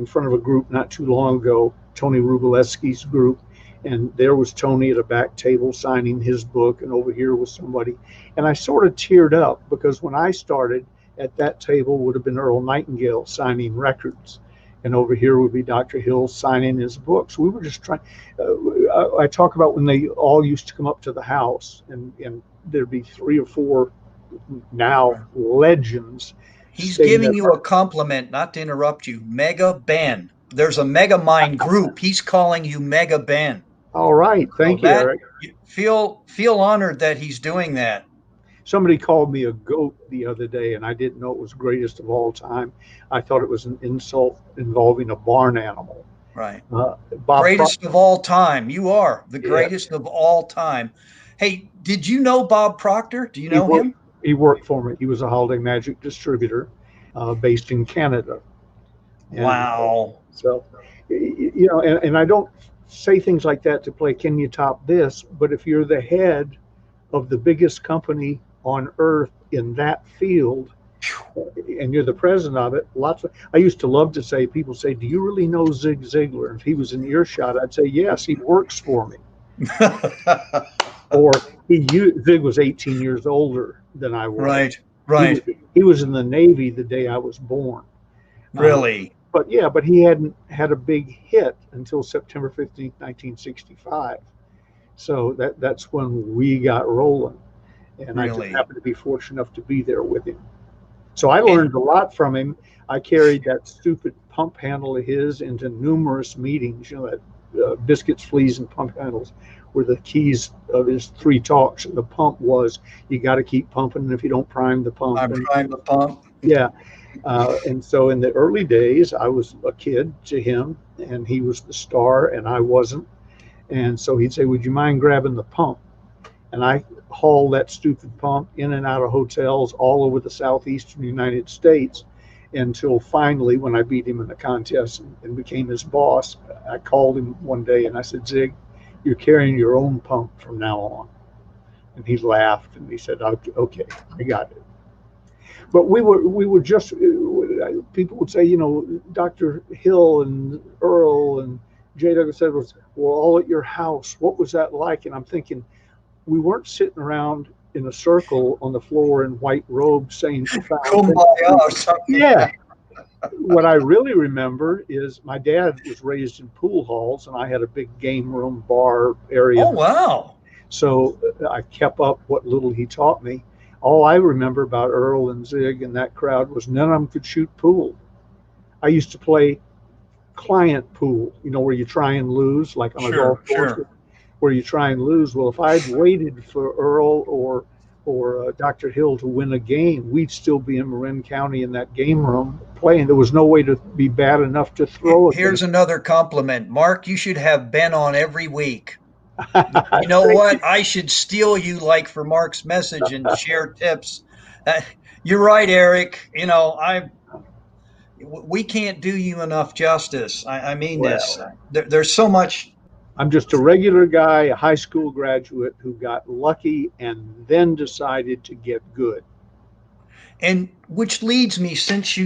Speaker 2: front of a group not too long ago, Tony Rubaleski's group, and there was Tony at a back table signing his book, and over here was somebody. And I sort of teared up because when I started, at that table would have been Earl Nightingale signing records, and over here would be Dr. Hill signing his books. We were just trying. I talk about when they all used to come up to the house, and there'd be 3 or 4 now legends.
Speaker 1: He's
Speaker 2: Staying
Speaker 1: giving
Speaker 2: at
Speaker 1: you a compliment, not to interrupt you. Mega Ben. There's a Mega Mind group. He's calling you Mega Ben.
Speaker 2: All right,
Speaker 1: So
Speaker 2: thank you,
Speaker 1: that,
Speaker 2: Eric.
Speaker 1: feel honored that he's doing that.
Speaker 2: Somebody called me a goat the other day, and I didn't know it was greatest of all time. I thought it was an insult involving a barn animal.
Speaker 1: Right.
Speaker 2: Bob
Speaker 1: Greatest of all time. You are the
Speaker 2: Yeah,
Speaker 1: greatest of all time. Hey, did you know Bob Proctor? Do you
Speaker 2: he
Speaker 1: know
Speaker 2: worked.
Speaker 1: him?
Speaker 2: He worked for me. He was a Holiday Magic distributor, based in Canada, and
Speaker 1: Wow.
Speaker 2: so, and I don't say things like that to play, can you top this? But if you're the head of the biggest company on earth in that field, and you're the president of it, I used to love to say, people say, do you really know Zig Ziglar? If he was in earshot, I'd say, yes, he works for me. Or Zig was 18 years older than I was.
Speaker 1: Right, right.
Speaker 2: He was in the Navy the day I was born.
Speaker 1: Really?
Speaker 2: But he hadn't had a big hit until September 15th, 1965. So that's when we got rolling. And I just happened to be fortunate enough to be there with him. So I learned a lot from him. I carried that stupid pump handle of his into numerous meetings. That biscuits, fleas, and pump handles were the keys of his 3 talks. And the pump was, you got to keep pumping. And if you don't prime the pump.
Speaker 1: Prime the pump.
Speaker 2: Yeah. And so in the early days, I was a kid to him, and he was the star, and I wasn't. And so he'd say, would you mind grabbing the pump? And I hauled that stupid pump in and out of hotels all over the southeastern United States until finally, when I beat him in the contest and became his boss, I called him one day and I said, Zig, you're carrying your own pump from now on. And he laughed and he said, okay, I got it. But we were just, people would say, Dr. Hill and Earl and J. Douglas Edwards were all at your house. What was that like? And I'm thinking, we weren't sitting around in a circle on the floor in white robes saying profound things. Yeah. What I really remember is my dad was raised in pool halls, and I had a big game room bar area.
Speaker 1: Oh, wow.
Speaker 2: So I kept up what little he taught me. All I remember about Earl and Zig and that crowd was none of them could shoot pool. I used to play client pool, where you try and lose, like on a golf course, where you try and lose. Well, if I'd waited for Earl or Dr. Hill to win a game, we'd still be in Marin County in that game room playing. There was no way to be bad enough to throw it.
Speaker 1: Here's another compliment. Mark, you should have Ben on every week. You know what? I should steal you like for Mark's message and share tips. You're right, Eric. We can't do you enough justice. I mean this. There's so much.
Speaker 2: I'm just a regular guy, a high school graduate who got lucky and then decided to get good.
Speaker 1: And which leads me, since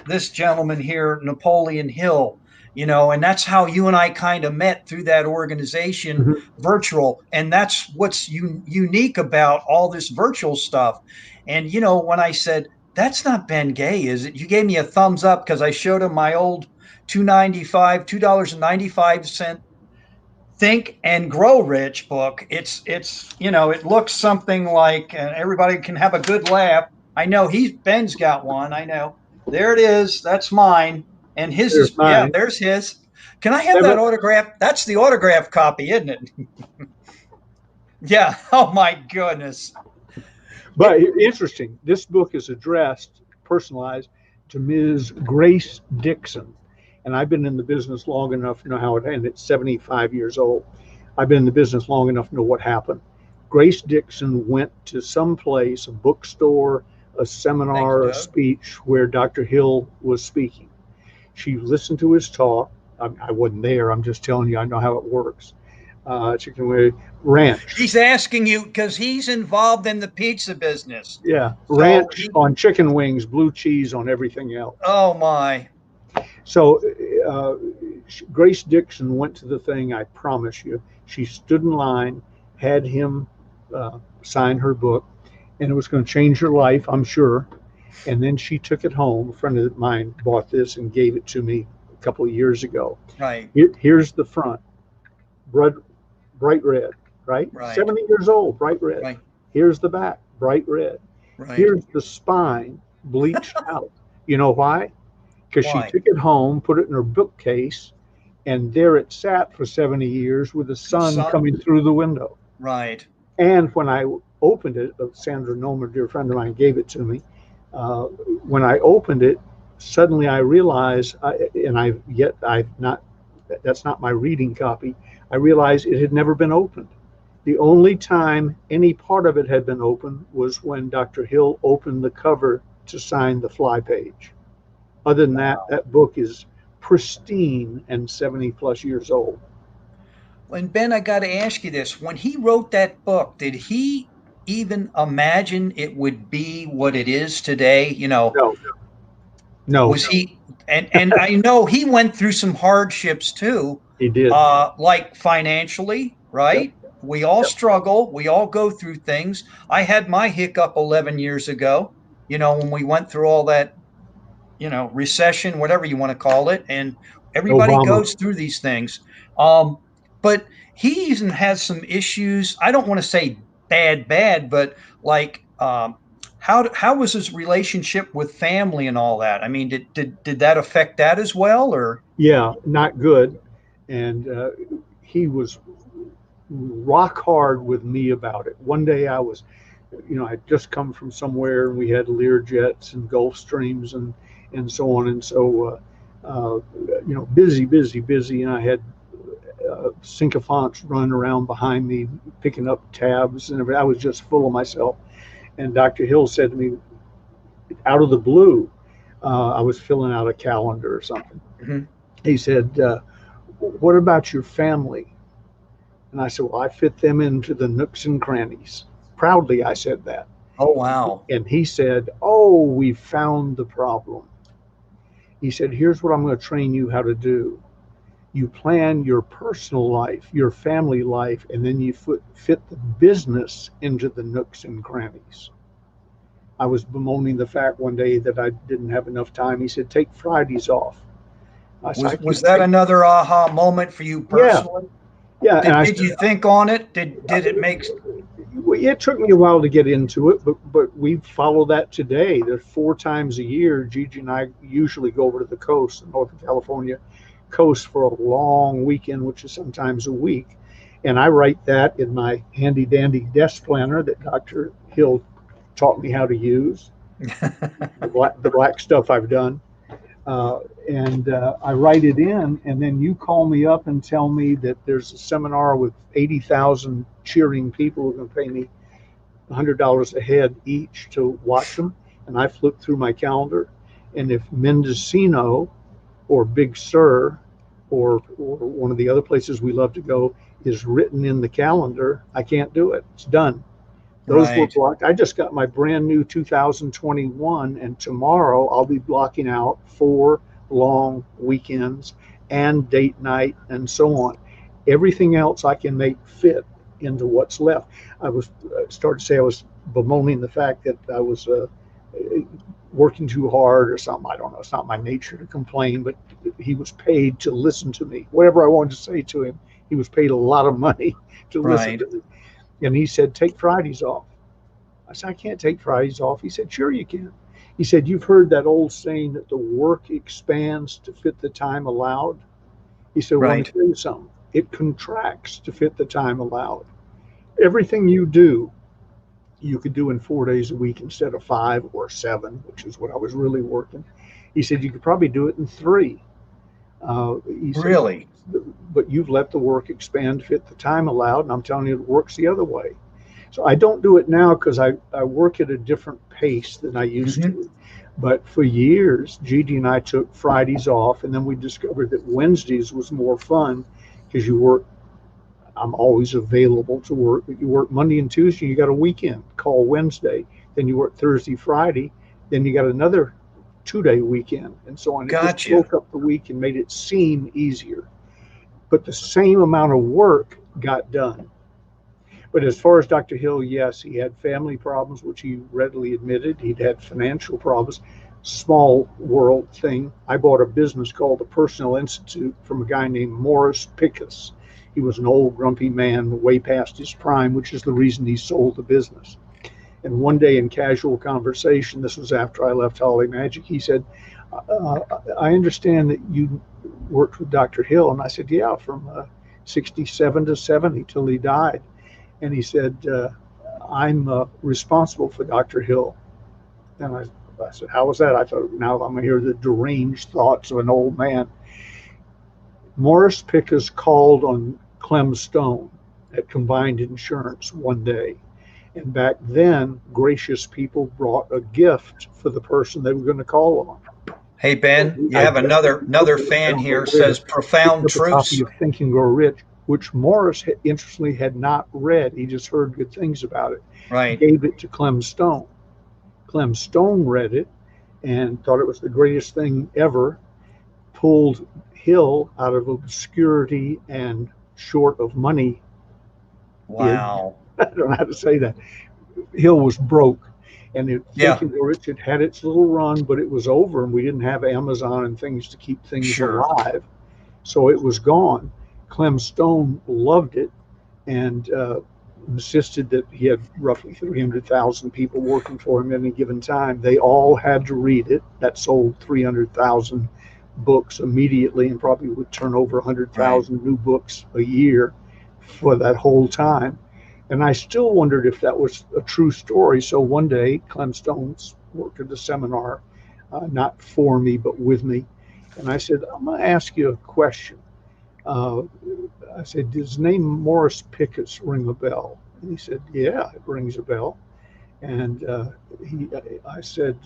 Speaker 1: this gentleman here, Napoleon Hill, and that's how you and I kind of met through that organization, virtual. And that's what's unique about all this virtual stuff. And, when I said, that's not Ben Gay, is it? You gave me a thumbs up because I showed him my old $2.95 Think and Grow Rich book. It's it looks something like, and everybody can have a good laugh. I know Ben's got one. I know. There it is. That's mine. And his is mine. Yeah, there's his. Can I have that autograph? That's the autograph copy, isn't it? Yeah. Oh my goodness.
Speaker 2: But interesting. This book is addressed, personalized to Ms. Grace Dixon. And I've been in the business long enough to know how it ended. It's 75 years old. I've been in the business long enough to know what happened. Grace Dixon went to some place, a bookstore, a seminar, a speech where Dr. Hill was speaking. She listened to his talk. I wasn't there. I'm just telling you, I know how it works. Chicken Wing Ranch.
Speaker 1: He's asking you because he's involved in the pizza business.
Speaker 2: Yeah, ranch on chicken wings, blue cheese on everything else.
Speaker 1: Oh, my.
Speaker 2: So Grace Dixon went to the thing, I promise you. She stood in line, had him sign her book, and it was going to change her life, I'm sure. And then she took it home. A friend of mine bought this and gave it to me a couple of years ago.
Speaker 1: Right.
Speaker 2: Here's the front, bright red, right? 70 years old, bright red.
Speaker 1: Right.
Speaker 2: Here's the back, bright red.
Speaker 1: Right.
Speaker 2: Here's the spine, bleached out. You know why? Because she took it home, put it in her bookcase, and there it sat for 70 years with the sun coming through the window.
Speaker 1: Right.
Speaker 2: And when I opened it, Sandra Nomer, a dear friend of mine, gave it to me. When I opened it, suddenly I realized, that's not my reading copy. I realized it had never been opened. The only time any part of it had been opened was when Dr. Hill opened the cover to sign the fly page. Other than that, that book is pristine and 70 plus years old.
Speaker 1: And Ben, I got to ask you this. When he wrote that book, did he even imagine it would be what it is today?
Speaker 2: No, no,
Speaker 1: Was he, and I know he went through some hardships too,
Speaker 2: he did.
Speaker 1: like financially,
Speaker 2: Yep,
Speaker 1: right? We all
Speaker 2: yep.
Speaker 1: struggle, we all go through things. I had my hiccup 11 years ago, when we went through all that, recession, whatever you want to call it, and everybody
Speaker 2: Obama.
Speaker 1: goes through these things. Um, but he even has some issues. I don't want to say bad, but like, how was his relationship with family and all that? I mean, did that affect that as well, or?
Speaker 2: Yeah, not good. And he was rock hard with me about it. One day I'd just come from somewhere and we had Lear jets and Gulfstreams and so on. And so, busy, busy, busy. And I had sycophants running around behind me, picking up tabs and everything. I was just full of myself. And Dr. Hill said to me, out of the blue, I was filling out a calendar or something.
Speaker 1: Mhm.
Speaker 2: He said, what about your family? And I said, well, I fit them into the nooks and crannies. Proudly, I said that.
Speaker 1: Oh, wow.
Speaker 2: And he said, oh, we found the problem. He said, here's what I'm going to train you how to do. You plan your personal life, your family life, and then you fit the business into the nooks and crannies. I was bemoaning the fact one day that I didn't have enough time. He said, take Fridays off. I said,
Speaker 1: Was that another aha moment for you
Speaker 2: yeah,
Speaker 1: personally?
Speaker 2: yeah. And I
Speaker 1: Did
Speaker 2: said,
Speaker 1: you think on it? Did it make?
Speaker 2: it took me a while to get into it, but we follow that today. There's 4 times a year, Gigi and I usually go over to the coast, the Northern California coast, for a long weekend, which is sometimes a week. And I write that in my handy dandy desk planner that Dr. Hill taught me how to use, the black stuff I've done. And I write it in, and then you call me up and tell me that there's a seminar with 80,000 cheering people who are going to pay me $100 a head each to watch them. And I flip through my calendar, and if Mendocino or Big Sur or one of the other places we love to go is written in the calendar, I can't do it. It's done. Those were
Speaker 1: Right.
Speaker 2: blocked. I just got my brand new 2021, and tomorrow I'll be blocking out 4 long weekends and date night and so on. Everything else I can make fit into what's left. I was started to say I was bemoaning the fact that I was working too hard or something. I don't know. It's not my nature to complain, but he was paid to listen to me. Whatever I wanted to say to him, he was paid a lot of money to listen
Speaker 1: Right.
Speaker 2: to me. And he said, take Fridays off. I said, I can't take Fridays off. He said, sure you can. He said, you've heard that old saying that the work expands to fit the time allowed. He said, well, let me
Speaker 1: Right.
Speaker 2: tell you something. It contracts to fit the time allowed. Everything you do, you could do in 4 days a week instead of 5 or 7, which is what I was really working. He said, you could probably do it in 3. He said,
Speaker 1: Really?
Speaker 2: but you've let the work expand to fit the time allowed, and I'm telling you, it works the other way. So I don't do it now because I work at a different pace than I used
Speaker 1: Hmm.
Speaker 2: to. But for years, Gigi and I took Fridays off, and then we discovered that Wednesdays was more fun because you work. I'm always available to work, but you work Monday and Tuesday, you got a weekend, call Wednesday. Then you work Thursday, Friday, then you got another 2-day weekend, and so on. It just
Speaker 1: Gotcha.
Speaker 2: broke up the week and made it seem easier. But the same amount of work got done. But as far as Dr. Hill, yes, he had family problems, which he readily admitted. He'd had financial problems. Small world thing. I bought a business called the Personnel Institute from a guy named Morris Pickus. He was an old, grumpy man, way past his prime, which is the reason he sold the business. And one day in casual conversation, this was after I left Holly Magic, he said, uh, I understand that you worked with Dr. Hill. And I said, yeah, from 67 to 70 till he died. And he said, I'm responsible for Dr. Hill. And I said, how was that? I thought, now I'm going to hear the deranged thoughts of an old man. Morris Pickus called on Clem Stone at Combined Insurance one day. And back then, gracious people brought a gift for the person they were going to call on.
Speaker 1: Hey Ben, you
Speaker 2: I
Speaker 1: have
Speaker 2: just
Speaker 1: another
Speaker 2: picked
Speaker 1: fan
Speaker 2: up
Speaker 1: here says profound
Speaker 2: a copy
Speaker 1: truths.
Speaker 2: of Think and Grow Rich. which Morris interestingly had not read. He just heard good things about it.
Speaker 1: Right.
Speaker 2: Gave it to Clem Stone. Clem Stone read it and thought it was the greatest thing ever, pulled Hill out of obscurity and short of money.
Speaker 1: Wow.
Speaker 2: I don't know how to say that. Hill was broke. And
Speaker 1: Yeah.
Speaker 2: Think and Grow Rich had its little run, but it was over, and we didn't have Amazon and things to keep things
Speaker 1: Sure.
Speaker 2: alive. So it was gone. Clem Stone loved it and insisted that he had roughly 300,000 people working for him at any given time. They all had to read it. That sold 300,000 books immediately and probably would turn over 100,000 new books a year for that whole time. And I still wondered if that was a true story. So one day, Clem Stone worked at a seminar, not for me, but with me. And I said, I'm going to ask you a question. I said, does the name Morris Pickett ring a bell? And he said, yeah, it rings a bell. And I said,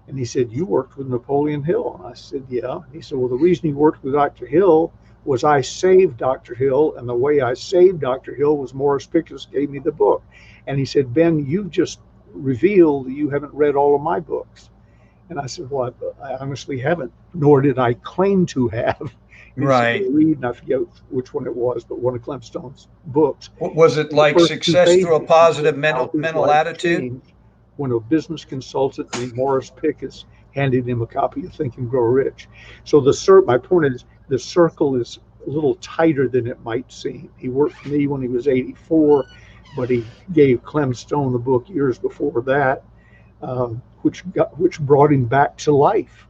Speaker 2: and he said, you worked with Napoleon Hill. And I said, yeah. And he said, well, the reason you worked with Dr. Hill was I saved Dr. Hill, and the way I saved Dr. Hill was Morris Pickett gave me the book. And he said, Ben, you just revealed that you haven't read all of my books. And I said, well, I honestly haven't, nor did I claim to have.
Speaker 1: Right.
Speaker 2: Read, and I forget which one it was, but one of Clem Stone's books.
Speaker 1: Was it like Success Through a Positive Mental Attitude?
Speaker 2: When a business consultant named Morris Pickett handed him a copy of Think and Grow Rich. So my point is, the circle is a little tighter than it might seem. He worked for me when he was 84, but he gave Clem Stone the book years before that, which brought him back to life.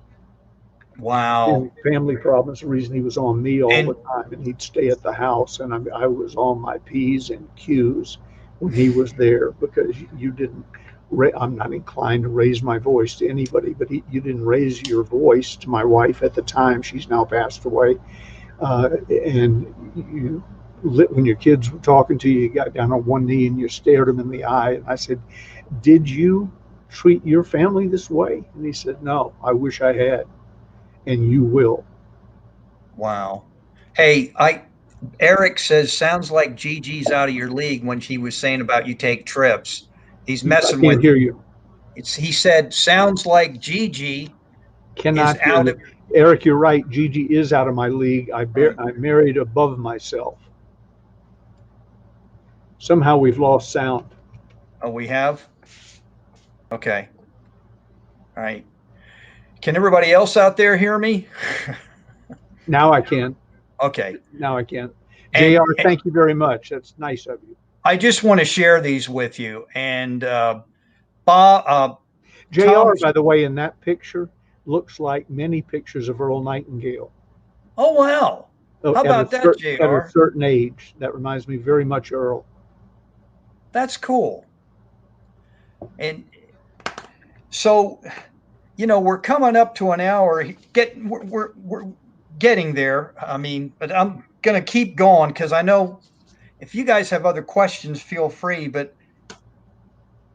Speaker 1: Wow.
Speaker 2: And family problems, the reason he was on me all the time, and he'd stay at the house, and I was on my P's and Q's when he was there, because you didn't. I'm not inclined to raise my voice to anybody, but you didn't raise your voice to my wife at the time. She's now passed away. And when your kids were talking to you, you got down on one knee and you stared them in the eye. And I said, did you treat your family this way? And he said, no, I wish I had. And you will.
Speaker 1: Wow. Hey, Eric says, sounds like Gigi's out of your league when she was saying about you take trips. He's messing with you.
Speaker 2: I can't hear you.
Speaker 1: He said, sounds like Gigi
Speaker 2: cannot
Speaker 1: is out of.
Speaker 2: Eric, you're right. Gigi is out of my league. I married above myself. Somehow we've lost sound.
Speaker 1: Oh, we have? Okay. All right. Can everybody else out there hear me?
Speaker 2: Now I can.
Speaker 1: Okay.
Speaker 2: Now I can. JR, thank you very much. That's nice of you.
Speaker 1: I just want to share these with you. And Bob,
Speaker 2: JR, by the way, in that picture, looks like many pictures of Earl Nightingale.
Speaker 1: Oh, wow. How about that, JR?
Speaker 2: At a certain age. That reminds me very much of Earl.
Speaker 1: That's cool. And so, we're coming up to an hour. We're getting there. I mean, but I'm going to keep going because I know if you guys have other questions, feel free. But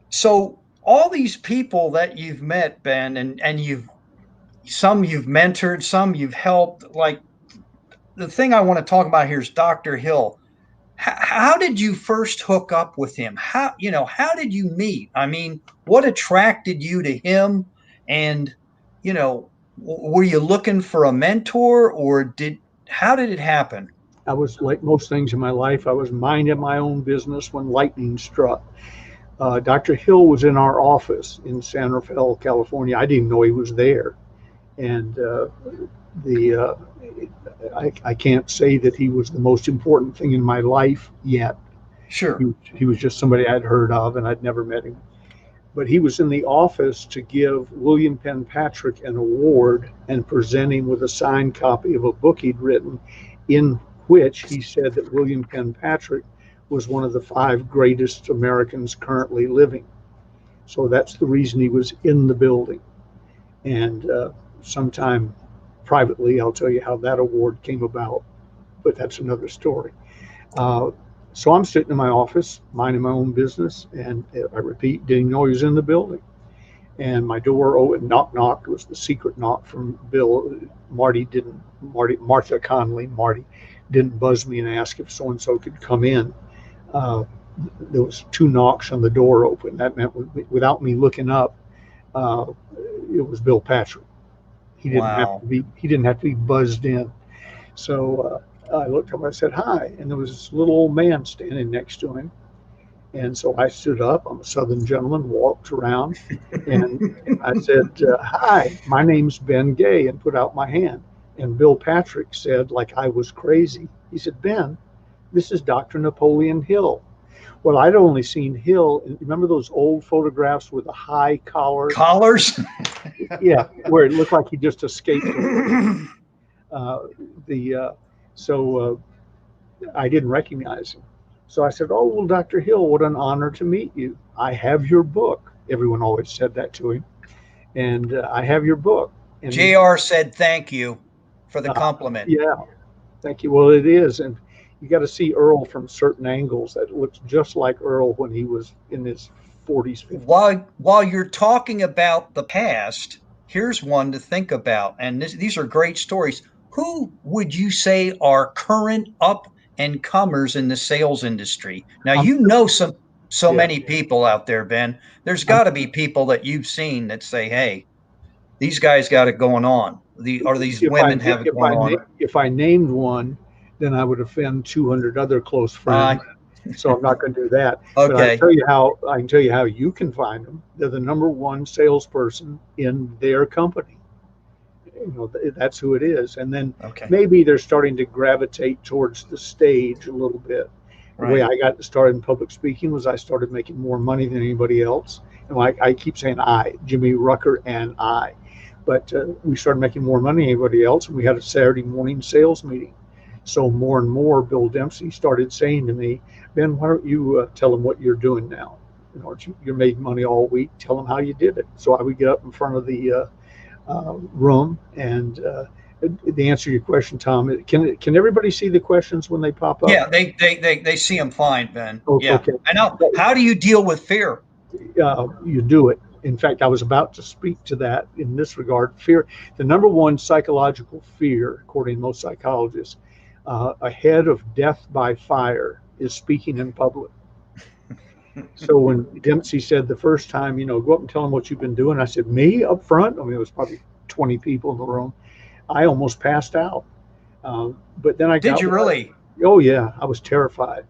Speaker 1: so all these people that you've met, Ben, and some you've mentored, some you've helped. Like the thing I want to talk about here is Dr. Hill. How did you first hook up with him? How did you meet? I mean, what attracted you to him? And, were you looking for a mentor, or how did it happen?
Speaker 2: I was, like most things in my life, I was minding my own business when lightning struck. Dr. Hill was in our office in San Rafael, California. I didn't know he was there. And I can't say that he was the most important thing in my life yet.
Speaker 1: Sure.
Speaker 2: He was just somebody I'd heard of, and I'd never met him. But he was in the office to give William Penn Patrick an award and present him with a signed copy of a book he'd written, in which he said that William Penn Patrick was one of the 5 greatest Americans currently living. So that's the reason he was in the building. And sometime privately, I'll tell you how that award came about, but that's another story. So I'm sitting in my office, minding my own business, and I repeat, didn't know he was in the building. And my door, knocked, was the secret knock from Bill. Martha Conley, Marty didn't buzz me and ask if so-and-so could come in. Uh, there was 2 knocks on the door open. That meant without me looking up, uh, it was Bill Patrick.
Speaker 1: Wow.
Speaker 2: He didn't have to be buzzed in. So I looked up, I said, hi. And there was this little old man standing next to him. And so I stood up. I'm a Southern gentleman, walked around, and I said, hi, my name's Ben Gay, and put out my hand. And Bill Patrick said, like I was crazy, he said, Ben, this is Dr. Napoleon Hill. Well, I'd only seen Hill. Remember those old photographs with a high collar?
Speaker 1: Collars?
Speaker 2: Yeah, where it looked like he just escaped. So I didn't recognize him. So I said, oh, well, Dr. Hill, what an honor to meet you. I have your book. Everyone always said that to him. And I have your book. And
Speaker 1: JR said thank you for the compliment.
Speaker 2: Yeah, thank you. Well, it is. And you got to see Earl from certain angles. That looks just like Earl when he was in his 40s, 50s.
Speaker 1: While you're talking about the past, here's one to think about. And these are great stories. Who would you say are current up and comers in the sales industry? Now, you know so many people out there, Ben. There's got to be people that you've seen that say, hey, these guys got it going on. These women have it going on.
Speaker 2: If I named one, then I would offend 200 other close friends. So I'm not going to do that.
Speaker 1: Okay.
Speaker 2: But I can tell you how you can find them. They're the #1 salesperson in their company. You know, that's who it is. And then maybe they're starting to gravitate towards the stage a little bit. The way I got started in public speaking was I started making more money than anybody else. And I keep saying Jimmy Rucker and I. But we started making more money than anybody else, and we had a Saturday morning sales meeting. So more and more, Bill Dempsey started saying to me, Ben, why don't you tell them what you're doing now? You know, you're making money all week. Tell them how you did it. So I would get up in front of the room, and the answer to your question, Tom, can everybody see the questions when they pop up?
Speaker 1: Yeah, they see them fine, Ben.
Speaker 2: Okay.
Speaker 1: Yeah. I know. How do you deal with fear?
Speaker 2: You do it. In fact, I was about to speak to that in this regard. Fear, the #1 psychological fear, according to most psychologists, ahead of death by fire, is speaking in public. So when Dempsey said the first time, go up and tell them what you've been doing, I said, me up front? I mean, it was probably 20 people in the room. I almost passed out. But then
Speaker 1: Did you really?
Speaker 2: Oh, yeah. I was terrified.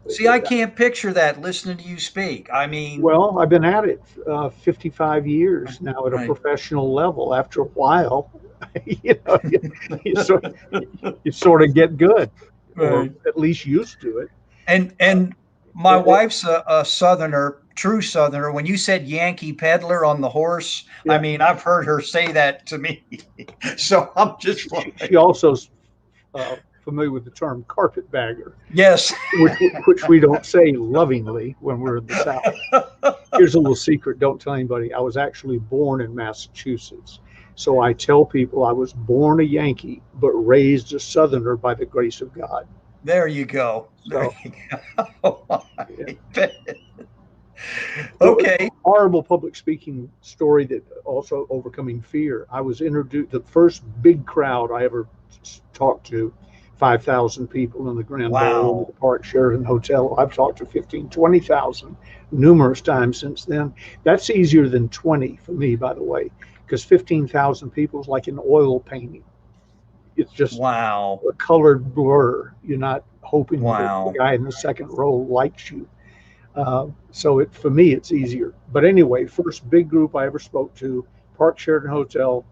Speaker 1: See, I can't picture that listening to you speak. I mean,
Speaker 2: well, I've been at it 55 years now at a professional level. After a while, you sort of get good, or at least used to it.
Speaker 1: And my wife's a Southerner, true Southerner. When you said Yankee Peddler on the horse, I mean, I've heard her say that to me. So I'm just wondering.
Speaker 2: She also familiar with the term carpetbagger.
Speaker 1: Yes.
Speaker 2: which we don't say lovingly when we're in the South. Here's a little secret. Don't tell anybody. I was actually born in Massachusetts. So I tell people I was born a Yankee, but raised a Southerner by the grace of God.
Speaker 1: There you go.
Speaker 2: So,
Speaker 1: Okay.
Speaker 2: Horrible public speaking story that also overcoming fear. I was introduced, the first big crowd I ever talked to, 5,000 people in the Grand Ballroom of the Park Sheraton Hotel. I've talked to 15, 20,000 numerous times since then. That's easier than 20 for me, by the way, because 15,000 people is like an oil painting. It's just a colored blur. You're not hoping that the guy in the second row likes you. So for me, it's easier. But anyway, first big group I ever spoke to, Park Sheraton Hotel,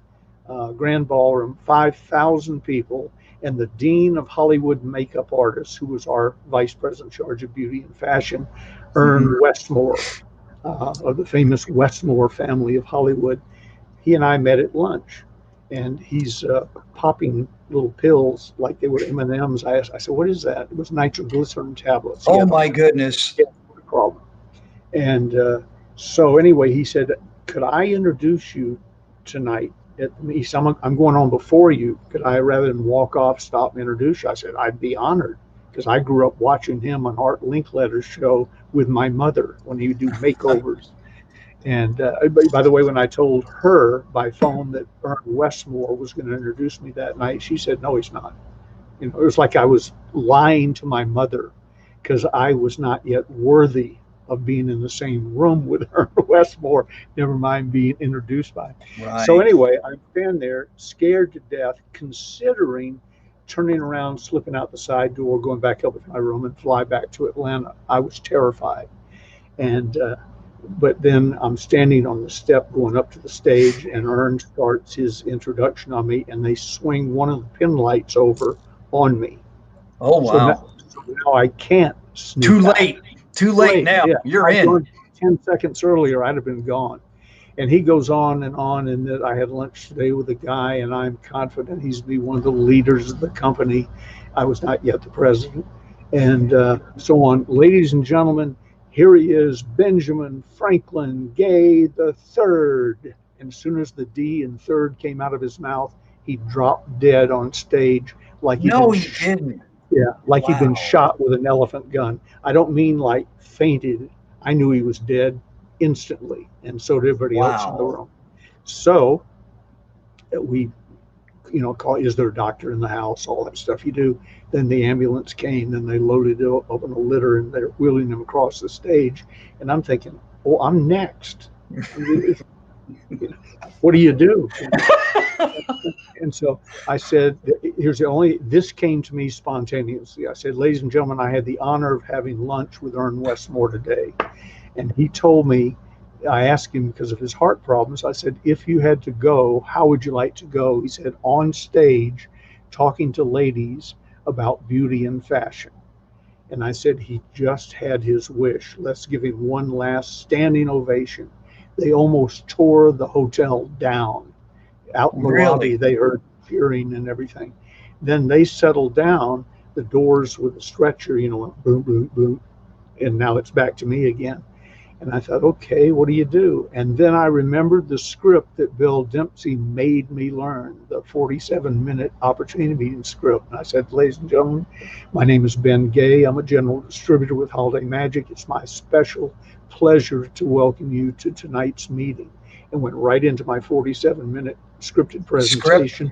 Speaker 2: Grand Ballroom, 5,000 people. And the dean of Hollywood makeup artists, who was our vice president in charge of beauty and fashion, Ern Westmore, of the famous Westmore family of Hollywood. He and I met at lunch, and he's popping little pills like they were M&Ms. I said, what is that? It was nitroglycerin tablets.
Speaker 1: Oh, my goodness.
Speaker 2: Yeah, no problem. And so anyway, he said, could I introduce you tonight? He said, I'm going on before you. Could I, rather than walk off, stop and introduce you? I said, I'd be honored, because I grew up watching him on Art Linkletter's show with my mother when he would do makeovers. And by the way, when I told her by phone that Ern Westmore was going to introduce me that night, she said, no, he's not. You know, it was like I was lying to my mother because I was not yet worthy of being in the same room with her, Westmore, never mind being introduced by. So
Speaker 1: Right.
Speaker 2: anyway, I'm standing there scared to death, considering turning around, slipping out the side door, going back up to my room and fly back to Atlanta. I was terrified. And but then I'm standing on the step going up to the stage, and Ern starts his introduction on me, and they swing one of the pin lights over on me.
Speaker 1: Oh,
Speaker 2: So now,
Speaker 1: wow.
Speaker 2: so now I can't
Speaker 1: Too
Speaker 2: sneak out.
Speaker 1: late. Too late
Speaker 2: Wait,
Speaker 1: now.
Speaker 2: yeah,
Speaker 1: You're
Speaker 2: I'd
Speaker 1: in.
Speaker 2: gone 10 seconds earlier, I'd have been gone. And he goes on, and that I had lunch today with a guy, and I'm confident he's be one of the leaders of the company. I was not yet the president, and so on. Ladies and gentlemen, here he is, Benjamin Franklin Gay the Third. And as soon as the D in third came out of his mouth, he dropped dead on stage like he'd
Speaker 1: No,
Speaker 2: been
Speaker 1: he didn't.
Speaker 2: yeah, like he'd been
Speaker 1: Wow.
Speaker 2: shot with an elephant gun. I don't mean like fainted. I knew he was dead instantly, and so did everybody else in the
Speaker 1: Wow.
Speaker 2: room. So we, call, is there a doctor in the house? All that stuff you do. Then the ambulance came, and they loaded it up in a litter, and they're wheeling him across the stage. And I'm thinking, oh, I'm next. What do you do? And so I said, here's the only, this came to me spontaneously. I said, ladies and gentlemen, I had the honor of having lunch with Ern Westmore today. And he told me, I asked him because of his heart problems. I said, if you had to go, how would you like to go? He said, on stage, talking to ladies about beauty and fashion. And I said, he just had his wish. Let's give him one last standing ovation. They almost tore the hotel down. Out in the lobby,
Speaker 1: Really?
Speaker 2: they heard cheering and everything. Then they settled down. The doors with the stretcher, went boom, boom, boom. And now it's back to me again. And I thought, okay, what do you do? And then I remembered the script that Bill Dempsey made me learn, the 47-minute opportunity meeting script. And I said, ladies and gentlemen, my name is Ben Gay. I'm a general distributor with Holiday Magic. It's my special pleasure to welcome you to tonight's meeting. And went right into my 47-minute scripted
Speaker 1: Script?
Speaker 2: presentation,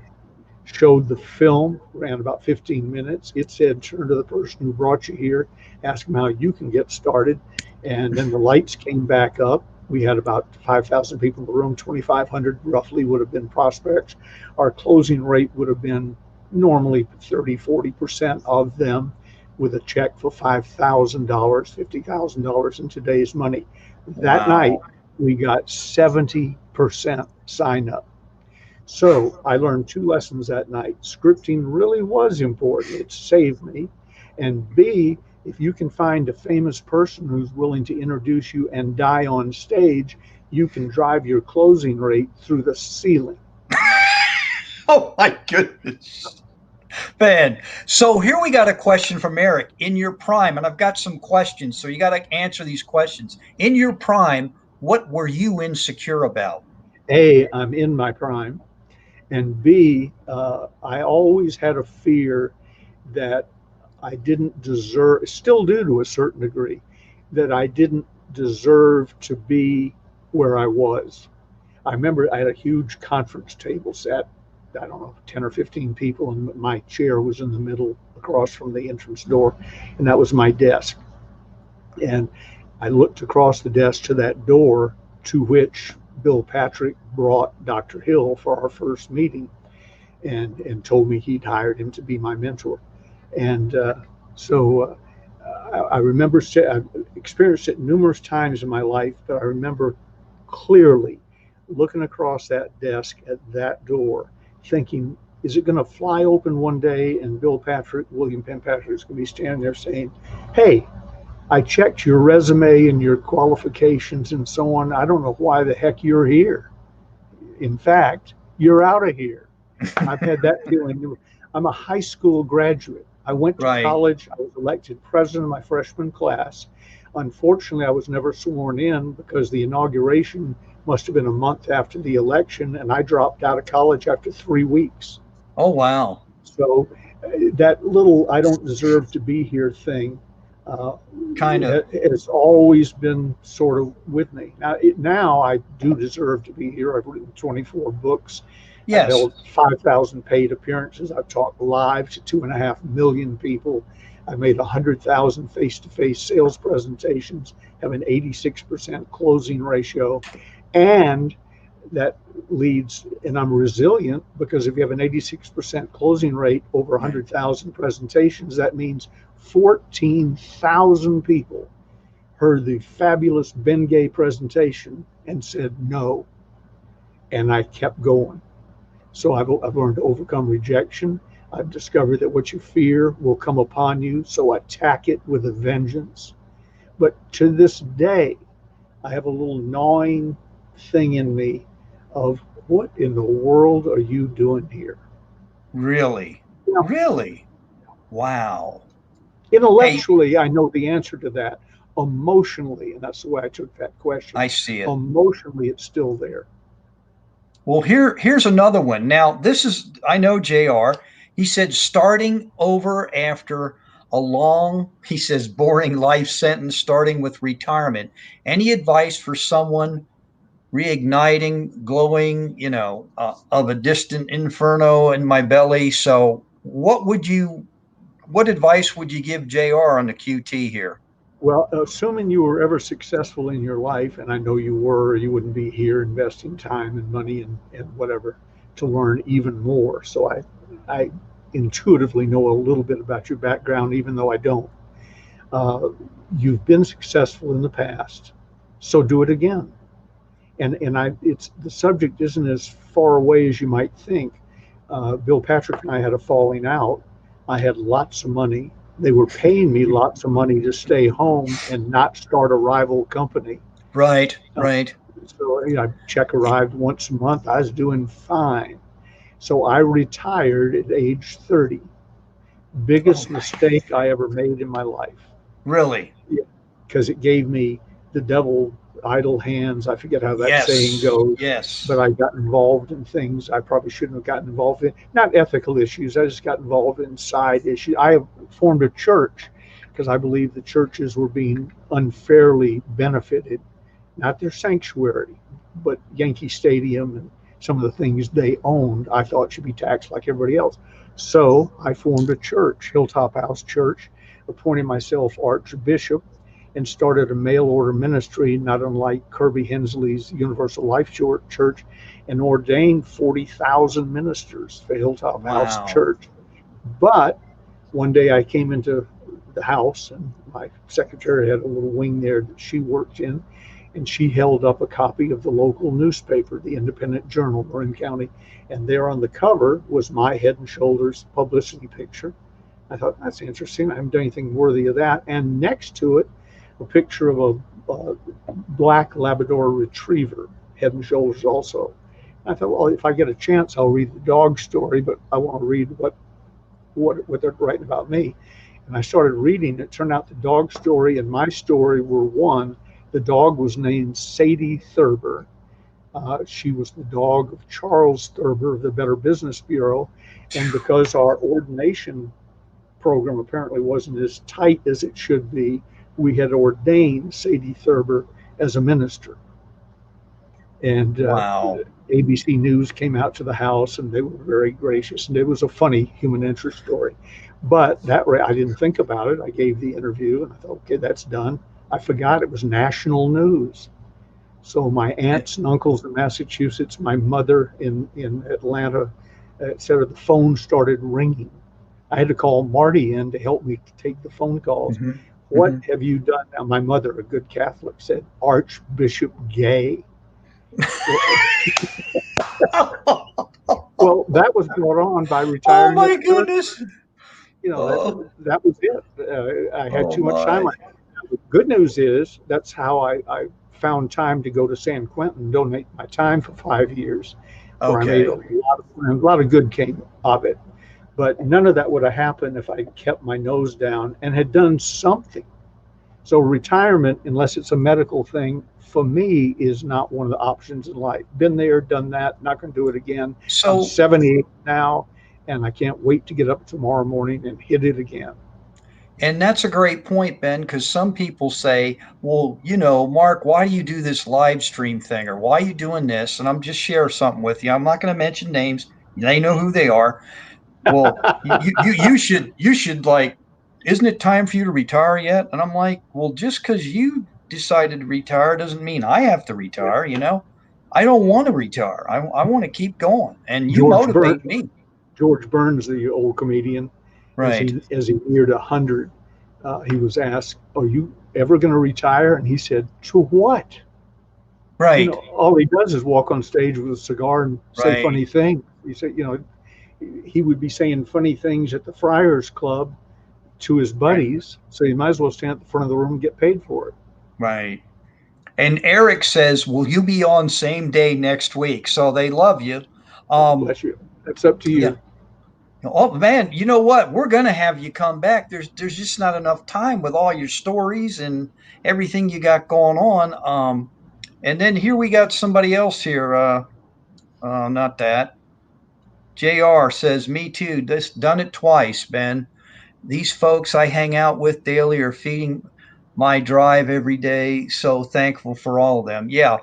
Speaker 2: showed the film, ran about 15 minutes. It said, turn to the person who brought you here, ask them how you can get started. And then the lights came back up. We had about 5,000 people in the room, 2,500 roughly would have been prospects. Our closing rate would have been normally 30, 40% of them with a check for $5,000, $50,000 in today's money. That night,
Speaker 1: Wow.
Speaker 2: we got 70% sign up. So I learned two lessons that night. Scripting really was important. It saved me. And B, if you can find a famous person who's willing to introduce you and die on stage, you can drive your closing rate through the ceiling.
Speaker 1: Oh, my goodness. Man. So here we got a question from Eric. In your prime, and I've got some questions, so you got to answer these questions. In your prime, what were you insecure about?
Speaker 2: A, I'm in my prime. And B, I always had a fear that I didn't deserve, still do to a certain degree, that I didn't deserve to be where I was. I remember I had a huge conference table set, I don't know, 10 or 15 people, and my chair was in the middle across from the entrance door, and that was my desk. And I looked across the desk to that door to which Bill Patrick brought Dr. Hill for our first meeting and told me he'd hired him to be my mentor. And so I remember, I've experienced it numerous times in my life, but I remember clearly looking across that desk at that door, thinking, is it going to fly open one day and Bill Patrick, William Penn Patrick, is going to be standing there saying, hey, I checked your resume and your qualifications and so on. I don't know why the heck you're here. In fact, you're out of here. I've had that feeling. I'm a high school graduate. I went to
Speaker 1: Right.
Speaker 2: college. I was elected president of my freshman class. Unfortunately, I was never sworn in because the inauguration must have been a month after the election, and I dropped out of college after 3 weeks.
Speaker 1: Oh, wow.
Speaker 2: So that little "I don't deserve to be here" thing uh,
Speaker 1: Kind of.
Speaker 2: has always been sort of with me. Now I do deserve to be here. I've written 24 books. I've
Speaker 1: Yes.
Speaker 2: held 5,000 paid appearances. I've talked live to 2.5 million people. I made 100,000 face-to-face sales presentations, have an 86% closing ratio, and that leads, and I'm resilient because if you have an 86% closing rate over
Speaker 1: Right.
Speaker 2: 100,000 presentations, that means 14,000 people heard the fabulous Ben Gay presentation and said no, and I kept going. So I've learned to overcome rejection. I've discovered that what you fear will come upon you, so attack it with a vengeance. But to this day, I have a little gnawing thing in me of what in the world are you doing here?
Speaker 1: Really?
Speaker 2: Now,
Speaker 1: Really? Wow. Hey,
Speaker 2: intellectually, I know the answer to that. Emotionally, and that's the way I took that question,
Speaker 1: I see it.
Speaker 2: emotionally, it's still there.
Speaker 1: Well, here's another one. Now, this is I know JR. He said starting over after a long, he says boring life sentence starting with retirement. Any advice for someone reigniting, glowing, of a distant inferno in my belly? So, what advice would you give JR on the QT here?
Speaker 2: Well, assuming you were ever successful in your life, and I know you were, you wouldn't be here investing time and money and whatever to learn even more. So I intuitively know a little bit about your background, even though I don't. Uh, you've been successful in the past, so do it again. And it's the subject isn't as far away as you might think. Bill Patrick and I had a falling out. I had lots of money. They were paying me lots of money to stay home and not start a rival company.
Speaker 1: Right,
Speaker 2: Uh,
Speaker 1: right.
Speaker 2: so check arrived once a month. I was doing fine. So I retired at age 30.
Speaker 1: Oh
Speaker 2: Biggest
Speaker 1: my,
Speaker 2: mistake I ever made in my life.
Speaker 1: really?
Speaker 2: Because it gave me the devil idle hands. I forget how that saying
Speaker 1: Yes,
Speaker 2: goes, but
Speaker 1: yes.
Speaker 2: I got involved in things I probably shouldn't have gotten involved in. Not ethical issues. I just got involved in side issues. I formed a church because I believe the churches were being unfairly benefited, not their sanctuary, but Yankee Stadium and some of the things they owned. I thought should be taxed like everybody else. So I formed a church, Hilltop House Church, appointed myself archbishop and started a mail order ministry, not unlike Kirby Hensley's Universal Life Church, and ordained 40,000 ministers for Hilltop House
Speaker 1: Wow.
Speaker 2: Church. But one day I came into the house, and my secretary had a little wing there that she worked in, and she held up a copy of the local newspaper, the Independent Journal, Marin County, and there on the cover was my Head and Shoulders publicity picture. I thought, that's interesting. I haven't done anything worthy of that. And next to it, a picture of a black Labrador retriever, Head and Shoulders also. And I thought, well, if I get a chance, I'll read the dog story, but I want to read what they're writing about me. And I started reading. It turned out the dog story and my story were one. The dog was named Sadie Thurber. She was the dog of Charles Thurber of the Better Business Bureau. And because our ordination program apparently wasn't as tight as it should be, we had ordained Sadie Thurber as a minister. And
Speaker 1: Wow.
Speaker 2: ABC News came out to the house and they were very gracious. And it was a funny human interest story. But I didn't think about it. I gave the interview and I thought, okay, that's done. I forgot it was national news. So my
Speaker 1: It,
Speaker 2: aunts and uncles in Massachusetts, my mother in Atlanta, etc., the phone started ringing. I had to call Marty in to help me take the phone calls.
Speaker 1: mhm,
Speaker 2: What
Speaker 1: mhm.
Speaker 2: have you done? Now, my mother, a good Catholic, said Archbishop Gay. Well, well, that was brought on by
Speaker 1: Oh
Speaker 2: retiring
Speaker 1: my
Speaker 2: at 30.
Speaker 1: goodness.
Speaker 2: That
Speaker 1: Oh,
Speaker 2: that was it. I had
Speaker 1: oh
Speaker 2: too much time.
Speaker 1: my.
Speaker 2: The good news is that's how I found time to go to San Quentin, donate my time for 5 years, where I made
Speaker 1: Okay.
Speaker 2: a lot of good came of it. But none of that would have happened if I kept my nose down and had done something. So retirement, unless it's a medical thing, for me is not one of the options in life. Been there, done that, not going to do it again. I'm
Speaker 1: So
Speaker 2: 78 now, and I can't wait to get up tomorrow morning and hit it again.
Speaker 1: And that's a great point, Ben, because some people say, well, Mark, why do you do this live stream thing? Or why are you doing this? And I'm just share something with you. I'm not going to mention names. They know who they are. Well, you should like, isn't it time for you to retire yet? And I'm like, well, just because you decided to retire doesn't mean I have to retire, I don't want to retire. I want to keep going. And you
Speaker 2: George Burns,
Speaker 1: motivate me.
Speaker 2: George Burns, the old comedian, as
Speaker 1: Right.
Speaker 2: he neared 100, he was asked, "Are you ever going to retire?" And he said, "To what?"
Speaker 1: Right.
Speaker 2: All he does is walk on stage with a cigar and say
Speaker 1: Right.
Speaker 2: funny things. He said, he would be saying funny things at the Friars Club to his
Speaker 1: Right.
Speaker 2: buddies, so you might as well stand at the front of the room and get paid for it.
Speaker 1: Right. And Eric says, will you be on same day next week? So they love you.
Speaker 2: Bless you. That's up to
Speaker 1: Yeah.
Speaker 2: you.
Speaker 1: Oh man, you know what? We're gonna have you come back. There's just not enough time with all your stories and everything you got going on. And then here we got somebody else here. Not that. JR says, me too. This done it twice, Ben. These folks I hang out with daily are feeding my drive every day. So thankful for all of them. Yeah.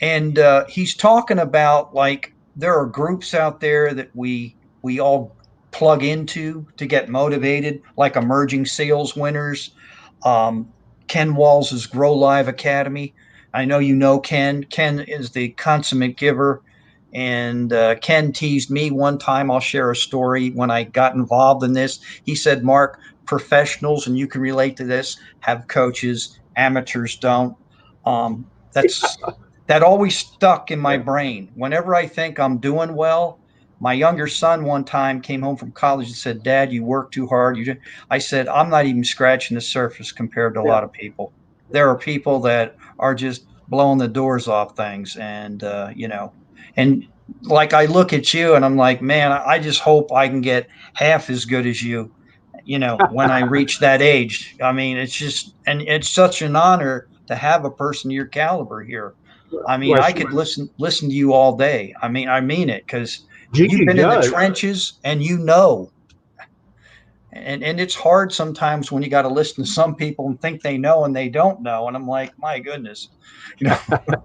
Speaker 1: And he's talking about like there are groups out there that we all plug into to get motivated, like emerging sales winners. Um, Ken Walls' Grow Live Academy. I know you know Ken. Ken is the consummate giver. And Ken teased me one time. I'll share a story when I got involved in this. He said, Mark, professionals, and you can relate to this, have coaches, amateurs don't. That always stuck in my
Speaker 2: Yeah.
Speaker 1: brain. Whenever I think I'm doing well, my younger son one time came home from college and said, Dad, you work too hard. I said, I'm not even scratching the surface compared to a
Speaker 2: Yeah.
Speaker 1: lot of people. There are people that are just blowing the doors off things. And like I look at you and I'm like, man, I just hope I can get half as good as you, when I reach that age. I mean, and it's such an honor to have a person your caliber here. I mean, I
Speaker 2: Bless
Speaker 1: could
Speaker 2: you.
Speaker 1: listen to you all day. I mean it because you've
Speaker 2: Gigi
Speaker 1: been in the
Speaker 2: does.
Speaker 1: trenches and and it's hard sometimes when you got to listen to some people and think they know and they don't know. And I'm like, my goodness, you know,
Speaker 2: Have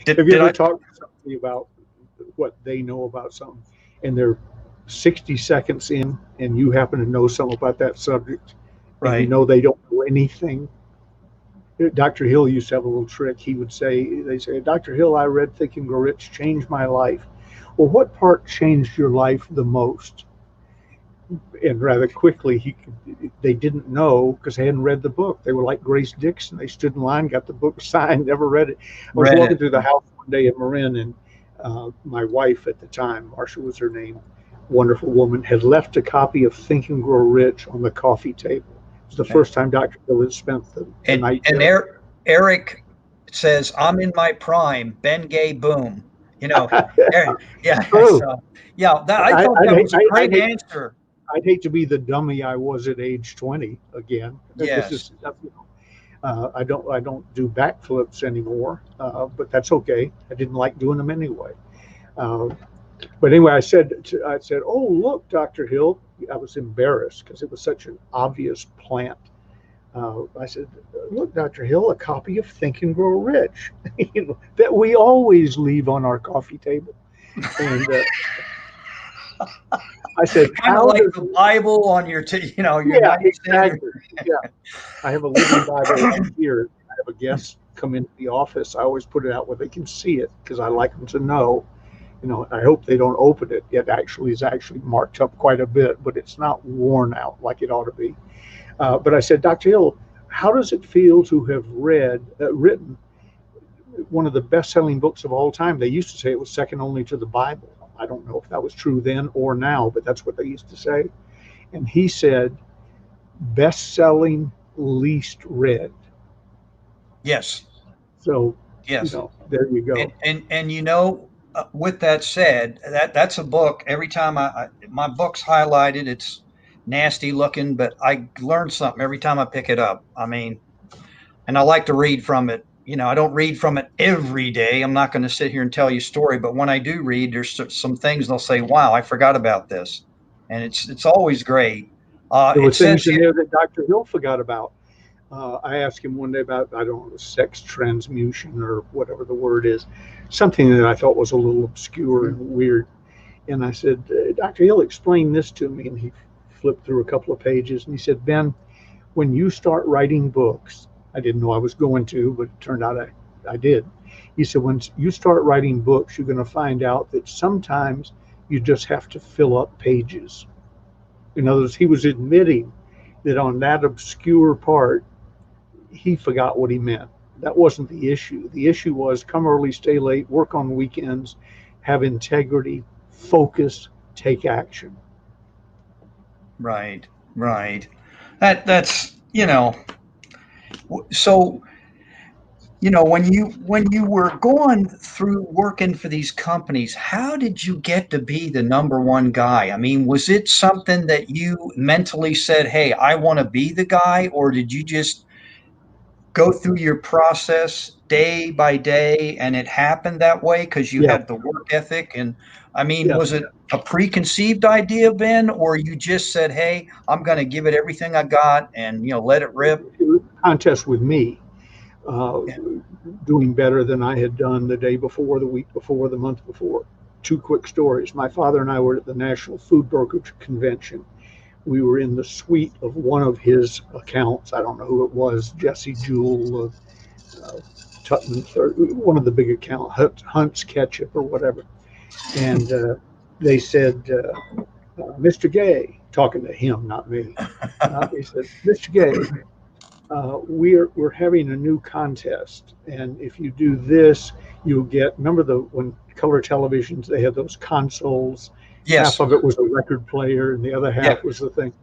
Speaker 2: you
Speaker 1: did
Speaker 2: ever
Speaker 1: I?
Speaker 2: talked to somebody about what they know about something, and they're 60 seconds in, and you happen to know something about that subject, and you
Speaker 1: Right.
Speaker 2: know they don't know anything? Dr. Hill used to have a little trick. He would say, they say, Dr. Hill, I read Think and Grow Rich, changed my life. Well, what part changed your life the most? And rather quickly, they didn't know because they hadn't read the book. They were like Grace Dixon. They stood in line, got the book signed, never read it. I was
Speaker 1: Read
Speaker 2: walking
Speaker 1: it.
Speaker 2: through the house one day in Marin, and my wife at the time, Marcia was her name, wonderful woman, had left a copy of Think and Grow Rich on the coffee table. It was the first time Dr. Bill had spent the
Speaker 1: And
Speaker 2: night
Speaker 1: and
Speaker 2: there.
Speaker 1: Eric says, I'm in my prime. Ben Gay, boom. You know, yeah.
Speaker 2: True.
Speaker 1: So, yeah, I
Speaker 2: I,
Speaker 1: thought
Speaker 2: I'd,
Speaker 1: that
Speaker 2: hate,
Speaker 1: was a
Speaker 2: I'd,
Speaker 1: great
Speaker 2: hate,
Speaker 1: answer.
Speaker 2: I'd hate to be the dummy I was at age 20 again. This
Speaker 1: Yes.
Speaker 2: is, I don't do backflips anymore, but that's okay. I didn't like doing them anyway. Uh, but anyway, I said, oh look, Dr. Hill. I was embarrassed because it was such an obvious plant. I said, look, Dr. Hill, a copy of Think and Grow Rich, that we always leave on our coffee table. And I said,
Speaker 1: Kind of
Speaker 2: how
Speaker 1: like
Speaker 2: does?
Speaker 1: the Bible on your, your
Speaker 2: Yeah,
Speaker 1: nightstand.
Speaker 2: exactly. Yeah, I have a living Bible right here. I have a guest come into the office. I always put it out where they can see it because I like them to know. I hope they don't open it. It actually is actually marked up quite a bit, but it's not worn out like it ought to be. But I said, Dr. Hill, how does it feel to have written one of the best-selling books of all time? They used to say it was second only to the Bible. I don't know if that was true then or now, but that's what they used to say. And he said, best-selling, least read.
Speaker 1: Yes.
Speaker 2: So,
Speaker 1: Yes.
Speaker 2: there you go.
Speaker 1: And with that said, that's a book. Every time my book's highlighted, it's nasty looking, but I learn something every time I pick it up. I mean, and I like to read from it. I don't read from it every day. I'm not going to sit here and tell you a story, but when I do read, there's some things they'll say, "Wow, I forgot about this," and it's always great.
Speaker 2: There were
Speaker 1: It says
Speaker 2: things in
Speaker 1: here,
Speaker 2: there that Dr. Hill forgot about. I asked him one day about, I don't know, sex transmutation or whatever the word is, something that I thought was a little obscure and weird. And I said, Dr. Hill, explain this to me. And he flipped through a couple of pages and he said, Ben, when you start writing books, I didn't know I was going to, but it turned out I did. He said, when you start writing books, you're going to find out that sometimes you just have to fill up pages. In other words, he was admitting that on that obscure part, he forgot what he meant. That wasn't the issue. The issue was come early, stay late, work on weekends, have integrity, focus, take action.
Speaker 1: right, right. That's, so, when you were going through working for these companies, how did you get to be the number one guy? I mean, was it something that you mentally said, "Hey, I want to be the guy," or did you just go through your process day by day and it happened that way because you
Speaker 2: Yeah,
Speaker 1: had the work ethic? And I mean,
Speaker 2: yeah.
Speaker 1: was it a preconceived idea, Ben, or you just said, "Hey, I'm going to give it everything I got and let it rip"?
Speaker 2: It was a contest with me, uh,
Speaker 1: Yeah.
Speaker 2: doing better than I had done the day before, the week before, the month before. Two quick stories. My father and I were at the National Food Brokerage Convention. We were in the suite of one of his accounts. I don't know who it was, Jesse Jewell, Tutman, one of the big accounts, Hunt's Ketchup or whatever. And they said, Mr. Gay, talking to him, not me. He said, Mr. Gay, we're having a new contest, and if you do this, you'll get. Remember when color televisions they had those consoles? Half
Speaker 1: Yes.
Speaker 2: of it was a record player, and the other
Speaker 1: Yeah.
Speaker 2: half was the thing.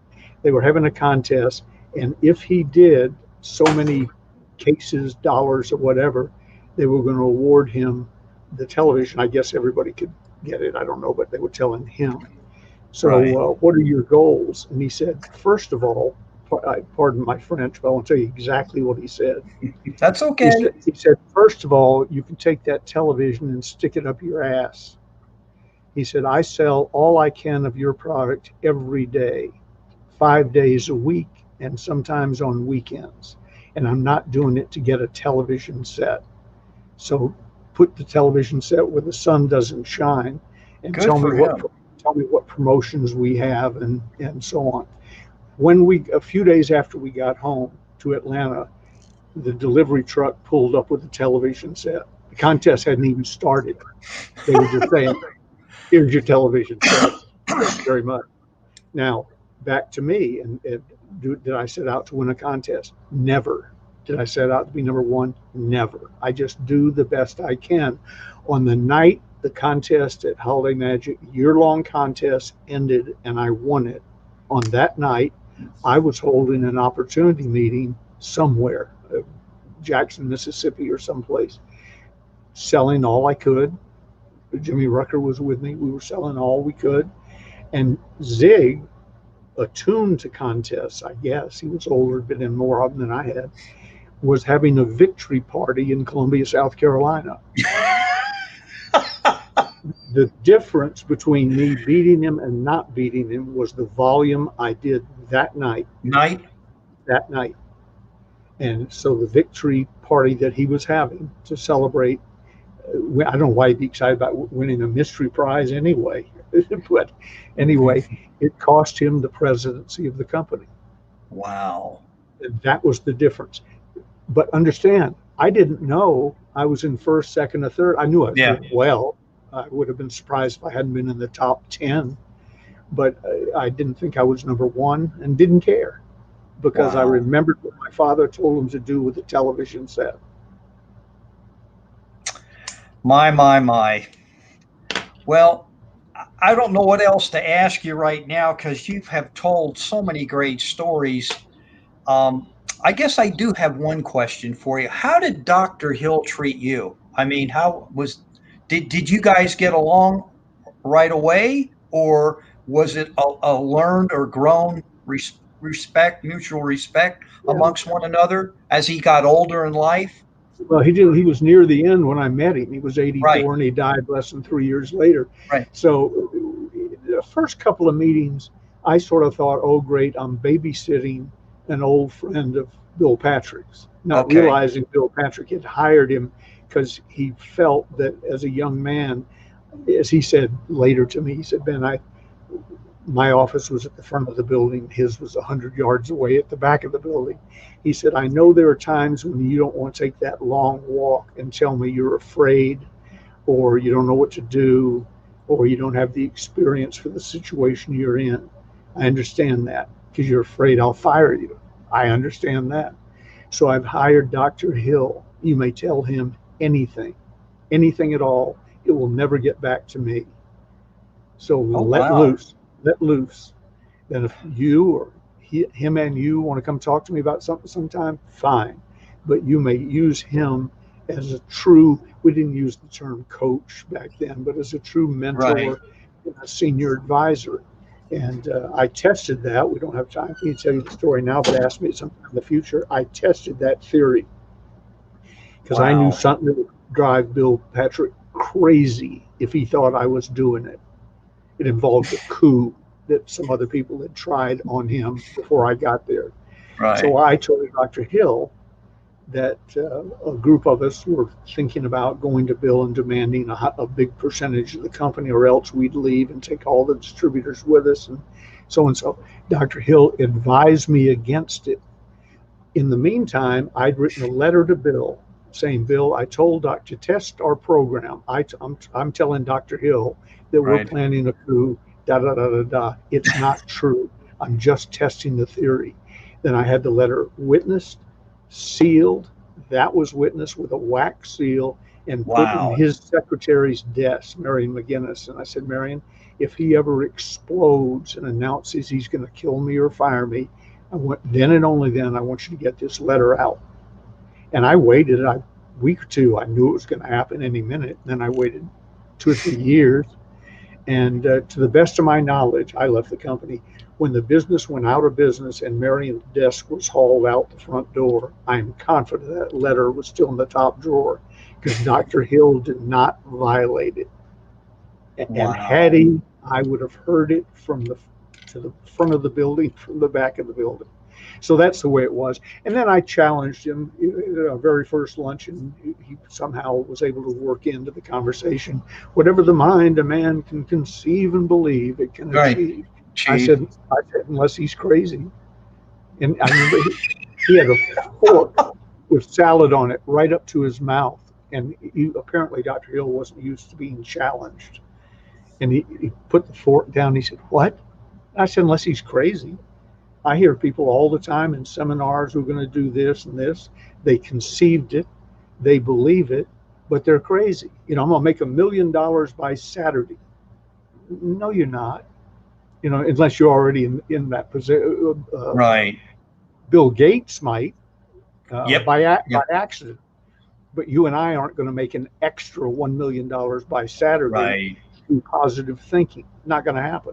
Speaker 2: They were having a contest, and if he did so many cases, dollars, or whatever, they were going to award him the television. I guess everybody could get it. I don't know, but they were telling him. So,
Speaker 1: Right.
Speaker 2: what are your goals? And he said, first of all, pardon my French, but I won't tell you exactly what he said.
Speaker 1: That's
Speaker 2: He
Speaker 1: okay.
Speaker 2: said, he said, first of all, you can take that television and stick it up your ass. He said, I sell all I can of your product every day, 5 days a week, and sometimes on weekends. And I'm not doing it to get a television set. So put the television set where the sun doesn't shine and
Speaker 1: Good for him.
Speaker 2: tell me what promotions we have and so on. A few days after we got home to Atlanta, the delivery truck pulled up with a television set. The contest hadn't even started. They were just saying, here's your television set. Thank you very much. Now, back to me. Did I set out to win a contest? Never. Did I set out to be number one? Never. I just do the best I can. On the night the contest at Holiday Magic, year-long contest ended and I won it, on that night, I was holding an opportunity meeting somewhere, Jackson, Mississippi or someplace, selling all I could. Jimmy Rucker was with me. We were selling all we could. And Zig, attuned to contests, I guess, he was older, been in more of them than I had, was having a victory party in Columbia, South Carolina. The difference between me beating him and not beating him was the volume I did that night. And so the victory party that he was having to celebrate, I don't know why he'd be excited about winning a mystery prize anyway. But anyway, it cost him the presidency of the company.
Speaker 1: Wow.
Speaker 2: And that was the difference. But understand, I didn't know I was in first, second, or third. I knew I did well. I would have been surprised if I hadn't been in the top 10. But I didn't think I was number one and didn't care because I remembered what my father told him to do with the television set.
Speaker 1: My. Well, I don't know what else to ask you right now because you have told so many great stories. I guess I do have one question for you. How did Dr. Hill treat you? I mean, did you guys get along right away, or was it a learned or grown mutual respect amongst one another as he got older in life?
Speaker 2: Well, he was near the end when I met him. He was 84
Speaker 1: Right.
Speaker 2: and he died less than 3 years later.
Speaker 1: Right.
Speaker 2: So the first couple of meetings, I sort of thought, oh, great, I'm babysitting an old friend of Bill Patrick's, not
Speaker 1: Okay.
Speaker 2: realizing Bill Patrick had hired him because he felt that as a young man, as he said later to me, he said, Ben, my office was at the front of the building. His was 100 yards away at the back of the building. He said, I know there are times when you don't want to take that long walk and tell me you're afraid or you don't know what to do or you don't have the experience for the situation you're in. I understand that because you're afraid I'll fire you. I understand that. So I've hired Dr. Hill. You may tell him anything, anything at all. It will never get back to me. So
Speaker 1: Oh,
Speaker 2: let
Speaker 1: wow.
Speaker 2: loose, let loose. Then if you or him and you want to come talk to me about something sometime, fine. But you may use him as a true, we didn't use the term coach back then, but as a true
Speaker 1: Right.
Speaker 2: mentor and a senior advisor. And I tested that. We don't have time for me to tell you the story now, but ask me sometime in the future. I tested that theory because I knew
Speaker 1: Wow.
Speaker 2: something that would drive Bill Patrick crazy if he thought I was doing it. It involved a coup that some other people had tried on him before I got there.
Speaker 1: Right.
Speaker 2: So I told Dr. Hill that a group of us were thinking about going to Bill and demanding a big percentage of the company, or else we'd leave and take all the distributors with us, and so and so. Dr. Hill advised me against it. In the meantime, I'd written a letter to Bill saying, Bill, I told Dr. to test our program. I'm telling Dr. Hill that we're
Speaker 1: Right.
Speaker 2: planning a coup, da da da da da. It's not true. I'm just testing the theory. Then I had the letter witnessed, sealed. That was witnessed with a wax seal and put in
Speaker 1: Wow.
Speaker 2: his secretary's desk, Marion McGinnis. And I said, Marion, if he ever explodes and announces he's going to kill me or fire me, then and only then I want you to get this letter out. And I waited a week or two. I knew it was going to happen any minute. And then I waited 2 or 3 years. And to the best of my knowledge, I left the company. When the business went out of business and Marion's desk was hauled out the front door, I'm confident that letter was still in the top drawer because Dr. Hill did not violate it. And had
Speaker 1: Wow.
Speaker 2: he, I would have heard it from to the front of the building, from the back of the building. So that's the way it was. And then I challenged him at our very first lunch, and he somehow was able to work into the conversation. Whatever the mind a man can conceive and believe, it can
Speaker 1: Right.
Speaker 2: achieve. I
Speaker 1: Chief.
Speaker 2: said, unless he's crazy. And I remember he had a fork with salad on it right up to his mouth. And apparently Dr. Hill wasn't used to being challenged. And he put the fork down. He said, what? I said, unless he's crazy. I hear people all the time in seminars who are going to do this and this. They conceived it, they believe it, but they're crazy. I'm going to make $1 million by Saturday. No, you're not. Unless you're already in that position.
Speaker 1: Right.
Speaker 2: Bill Gates might
Speaker 1: Yep.
Speaker 2: by
Speaker 1: Yep.
Speaker 2: accident, but you and I aren't going to make an extra $1 million by Saturday
Speaker 1: Right.
Speaker 2: through positive thinking. Not going to happen.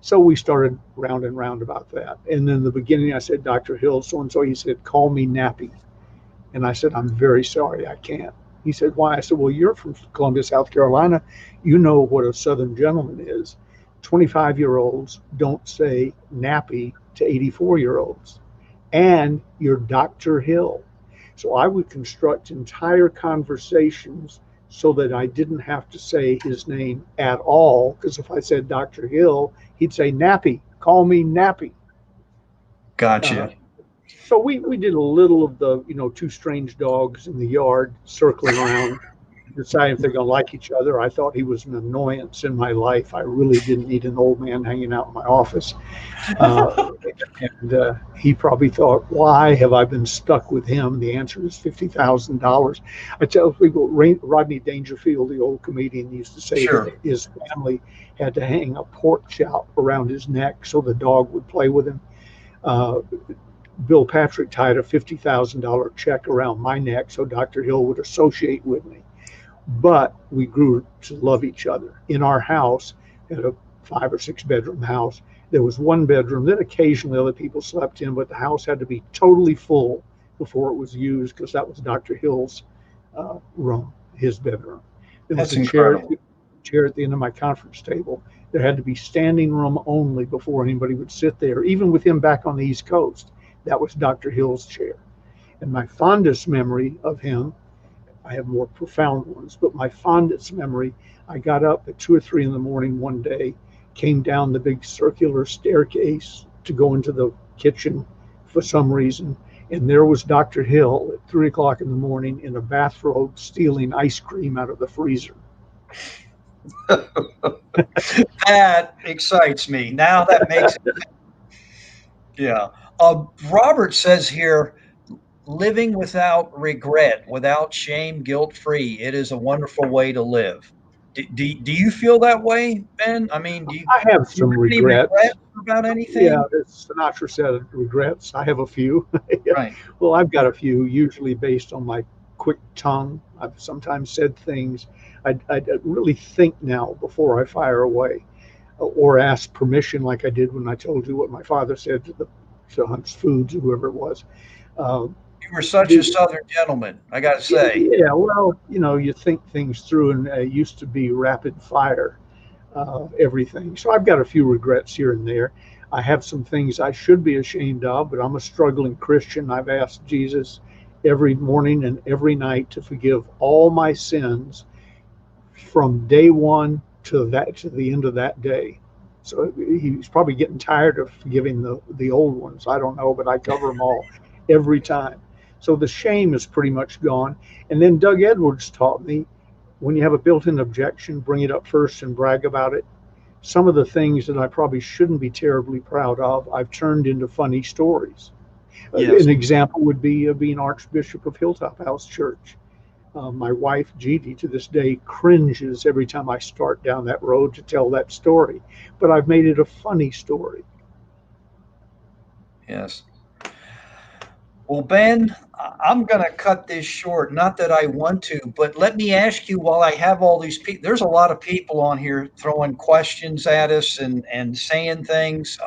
Speaker 2: So we started round and round about that. And then in the beginning, I said, Dr. Hill, so-and-so, he said, call me Nappy. And I said, I'm very sorry, I can't. He said, why? I said, well, you're from Columbia, South Carolina. You know what a Southern gentleman is. 25-year-olds don't say nappy to 84-year-olds. And you're Dr. Hill. So I would construct entire conversations so that I didn't have to say his name at all. Because if I said Dr. Hill, he'd say Nappy, call me Nappy. Uh,
Speaker 1: Gotcha.
Speaker 2: so we did a little of the, two strange dogs in the yard circling around, deciding if they're going to like each other. I thought he was an annoyance in my life. I really didn't need an old man hanging out in my office. And he probably thought, why have I been stuck with him? The answer is $50,000. I tell people, Rodney Dangerfield, the old comedian, used to say
Speaker 1: Sure.
Speaker 2: that his family had to hang a pork chop around his neck so the dog would play with him. Bill Patrick tied a $50,000 check around my neck so Dr. Hill would associate with me. But we grew to love each other. In our house, at a 5 or 6 bedroom house, there was one bedroom that occasionally other people slept in, but the house had to be totally full before it was used because that was Dr. Hill's room, his bedroom. There was
Speaker 1: That's
Speaker 2: a chair.
Speaker 1: incredible.
Speaker 2: chair at the end of my conference table. There had to be standing room only before anybody would sit there, even with him back on the East Coast. That was Dr. Hill's chair. And my fondest memory of him, I have more profound ones, but my fondest memory, I got up at 2 or 3 in the morning one day, came down the big circular staircase to go into the kitchen for some reason, and there was Dr. Hill at 3 o'clock in the morning in a bathrobe stealing ice cream out of the freezer.
Speaker 1: That excites me. Now that makes it. Yeah. Robert says here, living without regret, without shame, guilt free. It is a wonderful way to live. Do you feel that way, Ben? I mean,
Speaker 2: I have
Speaker 1: do you
Speaker 2: some
Speaker 1: have any
Speaker 2: regrets.
Speaker 1: regrets about anything?
Speaker 2: Yeah, as Sinatra said, regrets. I have a few.
Speaker 1: Right.
Speaker 2: Well, I've got a few, usually based on my quick tongue. I've sometimes said things I really think now before I fire away, or ask permission, like I did when I told you what my father said to Hunt's Foods, or whoever it was. Uh,
Speaker 1: You were such a Southern gentleman, I got to say.
Speaker 2: yeah, well, you think things through, and it used to be rapid fire, everything. So I've got a few regrets here and there. I have some things I should be ashamed of, but I'm a struggling Christian. I've asked Jesus every morning and every night to forgive all my sins from day one to the end of that day. So he's probably getting tired of forgiving the old ones. I don't know, but I cover them all every time. So the shame is pretty much gone. And then Doug Edwards taught me, when you have a built-in objection, bring it up first and brag about it. Some of the things that I probably shouldn't be terribly proud of, I've turned into funny stories.
Speaker 1: Yes.
Speaker 2: An example would be being Archbishop of Hilltop House Church. My wife, Judy, to this day cringes every time I start down that road to tell that story. But I've made it a funny story.
Speaker 1: Yes. Well, Ben, I'm going to cut this short. Not that I want to, but let me ask you, while I have all these people, there's a lot of people on here throwing questions at us and saying things.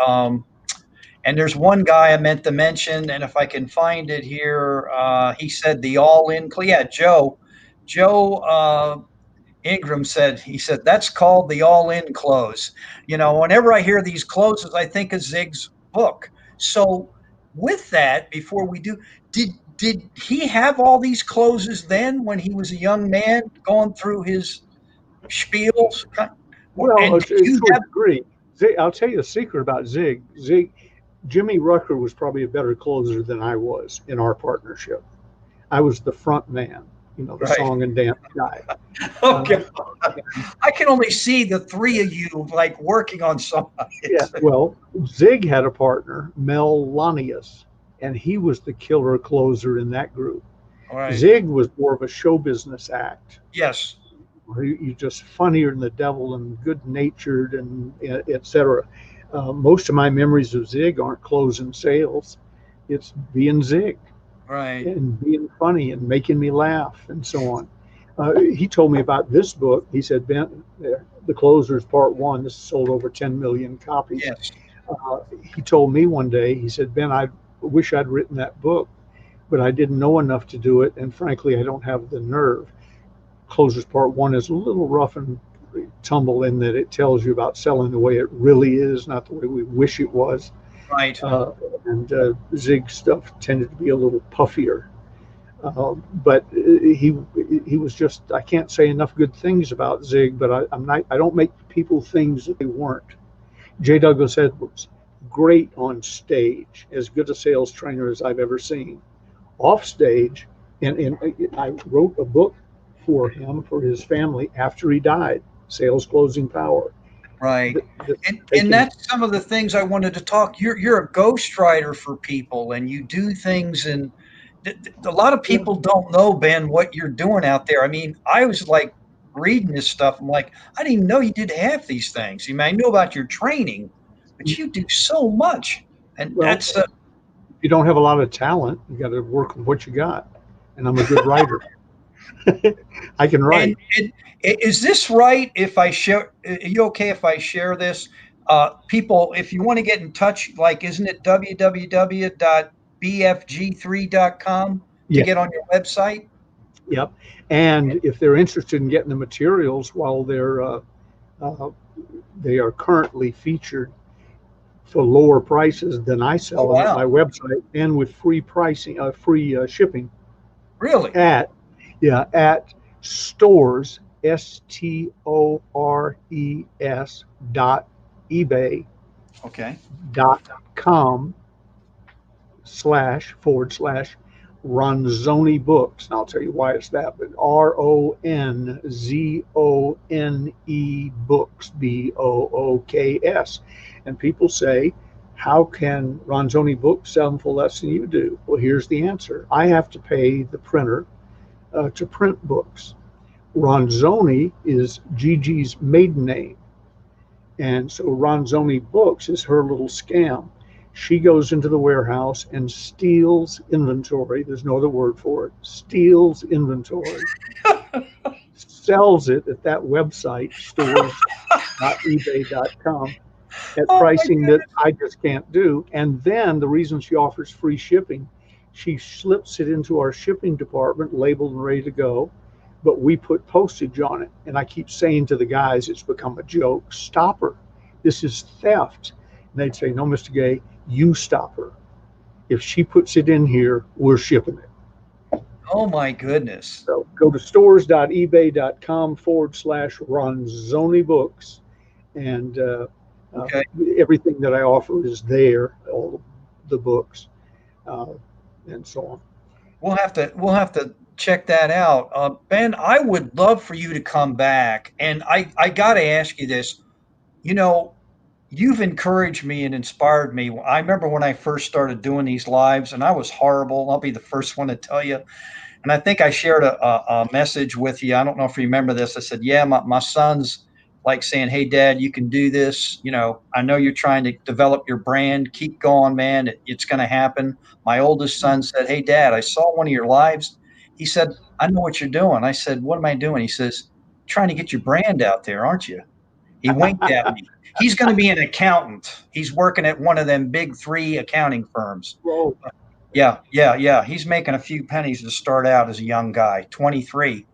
Speaker 1: And there's one guy I meant to mention, and if I can find it here, he said the all-in. Yeah, Joe Ingram said, he said, that's called the all-in close. Whenever I hear these closes, I think of Zig's book. So with that, before we do, did he have all these closes then when he was a young man going through his spiels?
Speaker 2: Well,
Speaker 1: And
Speaker 2: to a degree. I'll tell you a secret about Zig. Jimmy Rucker was probably a better closer than I was in our partnership. I was the front man, the
Speaker 1: Right.
Speaker 2: song and dance guy.
Speaker 1: Okay. I can only see the three of you like working on somebody.
Speaker 2: Yeah, well, Zig had a partner, Mel Lanius, and he was the killer closer in that group.
Speaker 1: All right.
Speaker 2: Zig was more of a show business act.
Speaker 1: Yes.
Speaker 2: He's just funnier than the devil and good natured and etc. Most of my memories of Zig aren't closing sales. It's being Zig.
Speaker 1: Right.
Speaker 2: And being funny and making me laugh and so on. He told me about this book. He said, Ben, The Closers Part 1, this sold over 10 million copies.
Speaker 1: Yes.
Speaker 2: He told me one day, he said, Ben, I wish I'd written that book, but I didn't know enough to do it. And frankly, I don't have the nerve. Closers Part 1 is a little rough and tumble in that it tells you about selling the way it really is, not the way we wish it was.
Speaker 1: Right.
Speaker 2: And Zig's stuff tended to be a little puffier. But he was just, I can't say enough good things about Zig, but I don't make people things that they weren't. J. Douglas Edwards, great on stage, as good a sales trainer as I've ever seen. Off stage, and I wrote a book for him, for his family, after he died, Sales Closing Power.
Speaker 1: Right. And that's some of the things I wanted to talk. You're a ghostwriter for people, and you do things, and a lot of people don't know, Ben, what you're doing out there. I mean, I was like reading this stuff. I'm like, I didn't even know you did half these things. I knew about your training, but you do so much. And that's
Speaker 2: if you don't have a lot of talent, you got to work with what you got. And I'm a good writer. I can write.
Speaker 1: And is this right if I share? Are you okay if I share this? People, if you want to get in touch, like, isn't it www.bfg3.com to get on your website?
Speaker 2: Yep. And if they're interested in getting the materials while they are currently featured for lower prices than I
Speaker 1: Oh,
Speaker 2: sell them at my
Speaker 1: wow.
Speaker 2: website, and with free pricing, free shipping
Speaker 1: Really?
Speaker 2: at at stores, stores dot ebay
Speaker 1: Okay.
Speaker 2: dot com / Ronzoni Books. And I'll tell you why it's that, but RONZONE Books, BOOKS. And people say, how can Ronzoni Books sell them for less than you do? Well, here's the answer. I have to pay the printer to print books. Ronzoni is Gigi's maiden name. And so Ronzoni Books is her little scam. She goes into the warehouse and steals inventory. There's no other word for it. Steals inventory, sells it at that website, stores.ebay.com, at
Speaker 1: Oh my
Speaker 2: pricing that
Speaker 1: goodness.
Speaker 2: I just can't do. And then the reason she offers free shipping, she slips it into our shipping department, labeled and ready to go. But we put postage on it. And I keep saying to the guys, it's become a joke. Stop her. This is theft. And they'd say, no, Mr. Gay, you stop her. If she puts it in here, we're shipping it.
Speaker 1: Oh my goodness.
Speaker 2: So go to stores.ebay.com / Ronzoni Books. And uh,
Speaker 1: Okay.
Speaker 2: everything that I offer is there, all the books, uh, and so on.
Speaker 1: We'll have to check that out. Ben, I would love for you to come back. And I got to ask you this. You know, you've encouraged me and inspired me. I remember when I first started doing these lives, and I was horrible. I'll be the first one to tell you. And I think I shared a message with you. I don't know if you remember this. I said, yeah, my son's like saying, hey, Dad, you can do this. I know you're trying to develop your brand. Keep going, man. It's going to happen. My oldest son said, hey, Dad, I saw one of your lives. He said, I know what you're doing. I said, what am I doing? He says, trying to get your brand out there, aren't you? He winked at me. He's going to be an accountant. He's working at one of them big three accounting firms.
Speaker 2: Whoa.
Speaker 1: Yeah, yeah, yeah. He's making a few pennies to start out as a young guy, 23.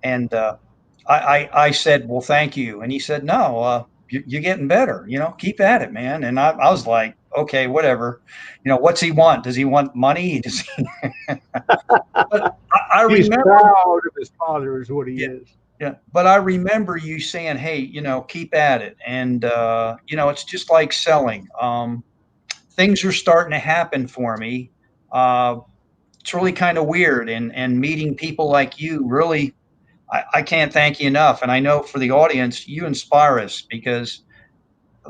Speaker 1: And I said, well, thank you. And he said, no, you're getting better. Keep at it, man. And I was like, okay, whatever. What's he want? Does he want money? Does he? But I
Speaker 2: He's
Speaker 1: remember,
Speaker 2: proud of his father, is what he
Speaker 1: yeah,
Speaker 2: is.
Speaker 1: yeah. But I remember you saying, hey, keep at it. And, it's just like selling. Things are starting to happen for me. Uh, it's really kind of weird, and meeting people like you really, I can't thank you enough. And I know for the audience, you inspire us because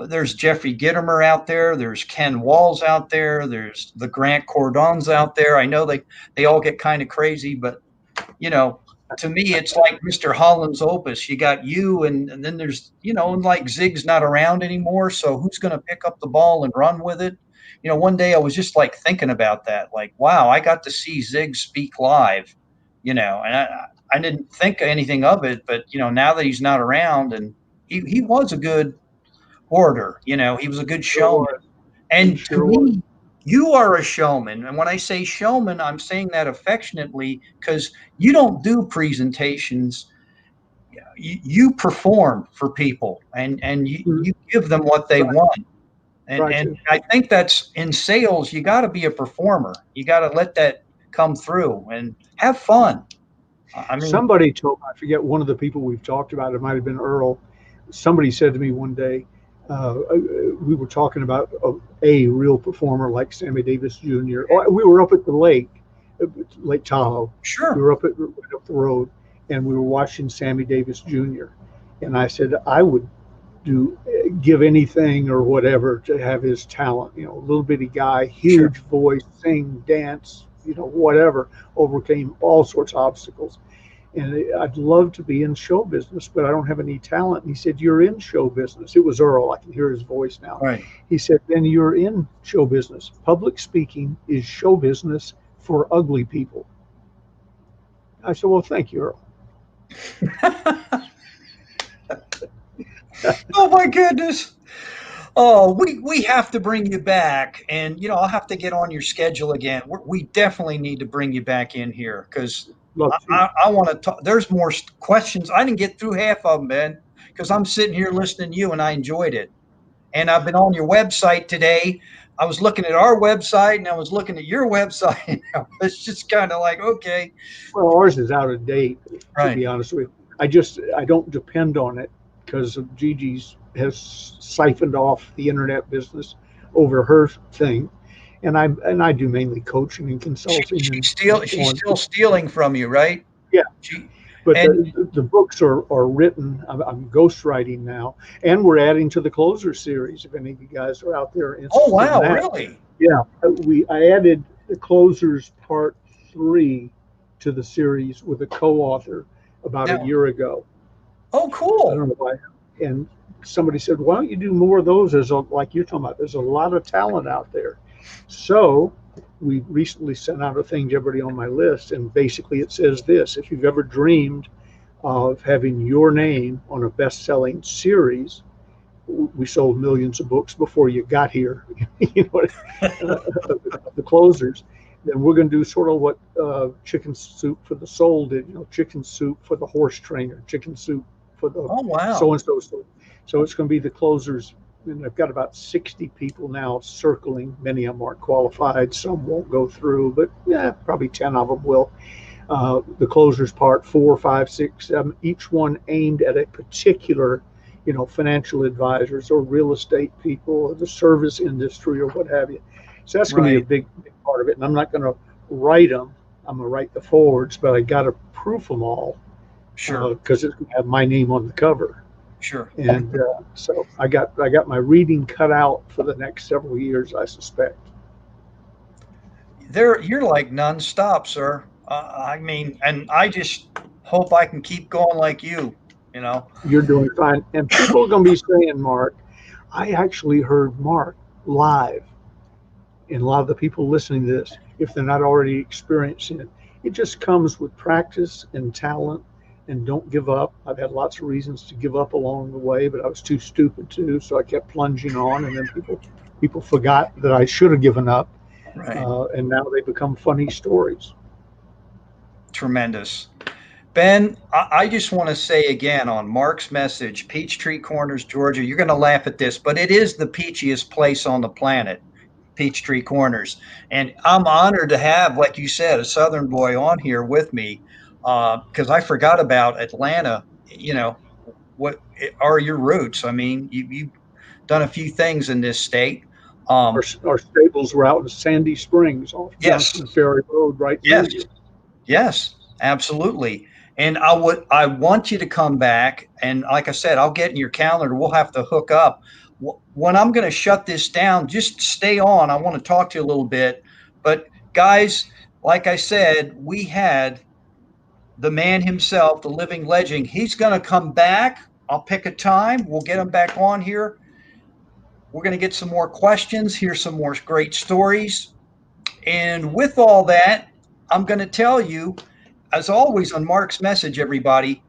Speaker 1: there's Jeffrey Gitomer out there, there's Ken Walls out there, there's the Grant Cordons out there. I know they all get kind of crazy, but you know to me it's like Mr. Holland's Opus. You got you, and then there's, and like Zig's not around anymore, so who's going to pick up the ball and run with it? One day I was just like thinking about that, like, wow, I got to see Zig speak live, and I didn't think anything of it, but now that he's not around, and he was a good orator, he was a good
Speaker 2: Sure
Speaker 1: showman.
Speaker 2: was. He
Speaker 1: And to
Speaker 2: sure was.
Speaker 1: me, you are a showman. And when I say showman, I'm saying that affectionately because you don't do presentations. You perform for people, and
Speaker 2: Mhm.
Speaker 1: you give them what they
Speaker 2: Right.
Speaker 1: want. And
Speaker 2: Right.
Speaker 1: and I think that's in sales. You got to be a performer. You got to let that come through and have fun. I mean,
Speaker 2: Somebody told, I forget, one of the people we've talked about, it might have been Earl. Somebody said to me one day, we were talking about a real performer like Sammy Davis Jr. We were up at the lake, Lake Tahoe. We
Speaker 1: sure.
Speaker 2: were right up the road, and we were watching Sammy Davis Jr. And I said, I would give anything or whatever to have his talent. Little bitty guy,
Speaker 1: Sure.
Speaker 2: huge voice, sing, dance, whatever, overcame all sorts of obstacles. And I'd love to be in show business, but I don't have any talent. And he said, you're in show business. It was Earl. I can hear his voice now.
Speaker 1: Right.
Speaker 2: He said, then you're in show business. Public speaking is show business for ugly people. I said, well, thank you, Earl.
Speaker 1: Oh my goodness. Oh, we have to bring you back, and I'll have to get on your schedule again. We definitely need to bring you back in here because
Speaker 2: Love to.
Speaker 1: I want to talk. There's more questions. I didn't get through half of them, Ben, because I'm sitting here listening to you and I enjoyed it. And I've been on your website today. I was looking at our website and I was looking at your website. It's just kind of like, okay.
Speaker 2: Well, ours is out of date, to
Speaker 1: Right.
Speaker 2: be honest with you. I don't depend on it because of Gigi's has siphoned off the internet business over her thing, and I do mainly coaching and consulting and
Speaker 1: She's
Speaker 2: on.
Speaker 1: still stealing from you, right?
Speaker 2: Yeah,
Speaker 1: She,
Speaker 2: but
Speaker 1: and
Speaker 2: the books are written. I'm ghostwriting now, and we're adding to the closer series. If any of you guys are out there
Speaker 1: oh,
Speaker 2: interested
Speaker 1: wow,
Speaker 2: in that,
Speaker 1: really?
Speaker 2: yeah, I added the closers part 3 to the series with a co-author about a
Speaker 1: Now,
Speaker 2: year ago.
Speaker 1: oh,
Speaker 2: I don't
Speaker 1: cool.
Speaker 2: know why. And somebody said, why don't you do more of those? Like you're talking about, there's a lot of talent out there. So we recently sent out a thing to everybody on my list, and basically it says this: if you've ever dreamed of having your name on a best-selling series, we sold millions of books before you got here, you know, the closers. Then we're going to do sort of what Chicken Soup for the Soul did, Chicken Soup for the horse trainer, Chicken Soup for the
Speaker 1: Oh, wow.
Speaker 2: so and so. So it's going to be the closers. And I've got about 60 people now circling. Many of them aren't qualified. Some won't go through, but yeah, probably 10 of them will. The closers part 4, 5, 6, 7, each one aimed at a particular, financial advisors or real estate people or the service industry or what have you. So that's going to be a
Speaker 1: Right.
Speaker 2: big part of it. And I'm not going to write them. I'm going to write the forwards, but I got to proof them all
Speaker 1: Sure.
Speaker 2: because it's going to have my name on the cover.
Speaker 1: Sure.
Speaker 2: And so I got my reading cut out for the next several years, I suspect.
Speaker 1: You're like nonstop, sir. I mean, and I just hope I can keep going like you, you know.
Speaker 2: You're doing fine. And people are going to be saying, Mark, I actually heard Mark live. And a lot of the people listening to this, if they're not already experiencing it, it just comes with practice and talent. And don't give up. I've had lots of reasons to give up along the way, but I was too stupid to, so I kept plunging on. And then people forgot that I should have given up,
Speaker 1: Right.
Speaker 2: and now they become funny stories.
Speaker 1: Tremendous. Ben, I just want to say again on Mark's message, Peachtree Corners, Georgia, you're going to laugh at this, but it is the peachiest place on the planet, Peachtree Corners. And I'm honored to have, like you said, a Southern boy on here with me because I forgot about Atlanta. You know, what are your roots? I mean, you've done a few things in this state.
Speaker 2: Our,
Speaker 1: Um,
Speaker 2: our stables were out in Sandy Springs off
Speaker 1: yes,
Speaker 2: Johnson Ferry Road, right
Speaker 1: yes,
Speaker 2: near you.
Speaker 1: yes, absolutely. And I want you to come back. And like I said, I'll get in your calendar. We'll have to hook up. When I'm going to shut this down, just stay on. I want to talk to you a little bit. But guys, like I said, we had the man himself, the living legend. He's going to come back. I'll pick a time. We'll get him back on here. We're going to get some more questions, hear some more great stories. And with all that, I'm going to tell you, as always on Mark's message, everybody,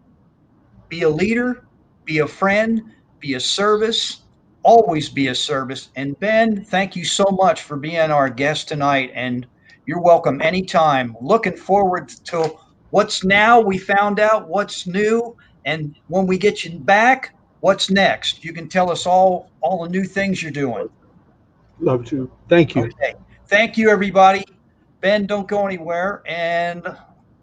Speaker 1: be a leader, be a friend, be a service, always be a service. And Ben, thank you so much for being our guest tonight. And you're welcome anytime. Looking forward to what's now. We found out what's new. And when we get you back, what's next? You can tell us all the new things you're doing.
Speaker 2: Love to. Thank you.
Speaker 1: Okay. Thank you, everybody. Ben, don't go anywhere. And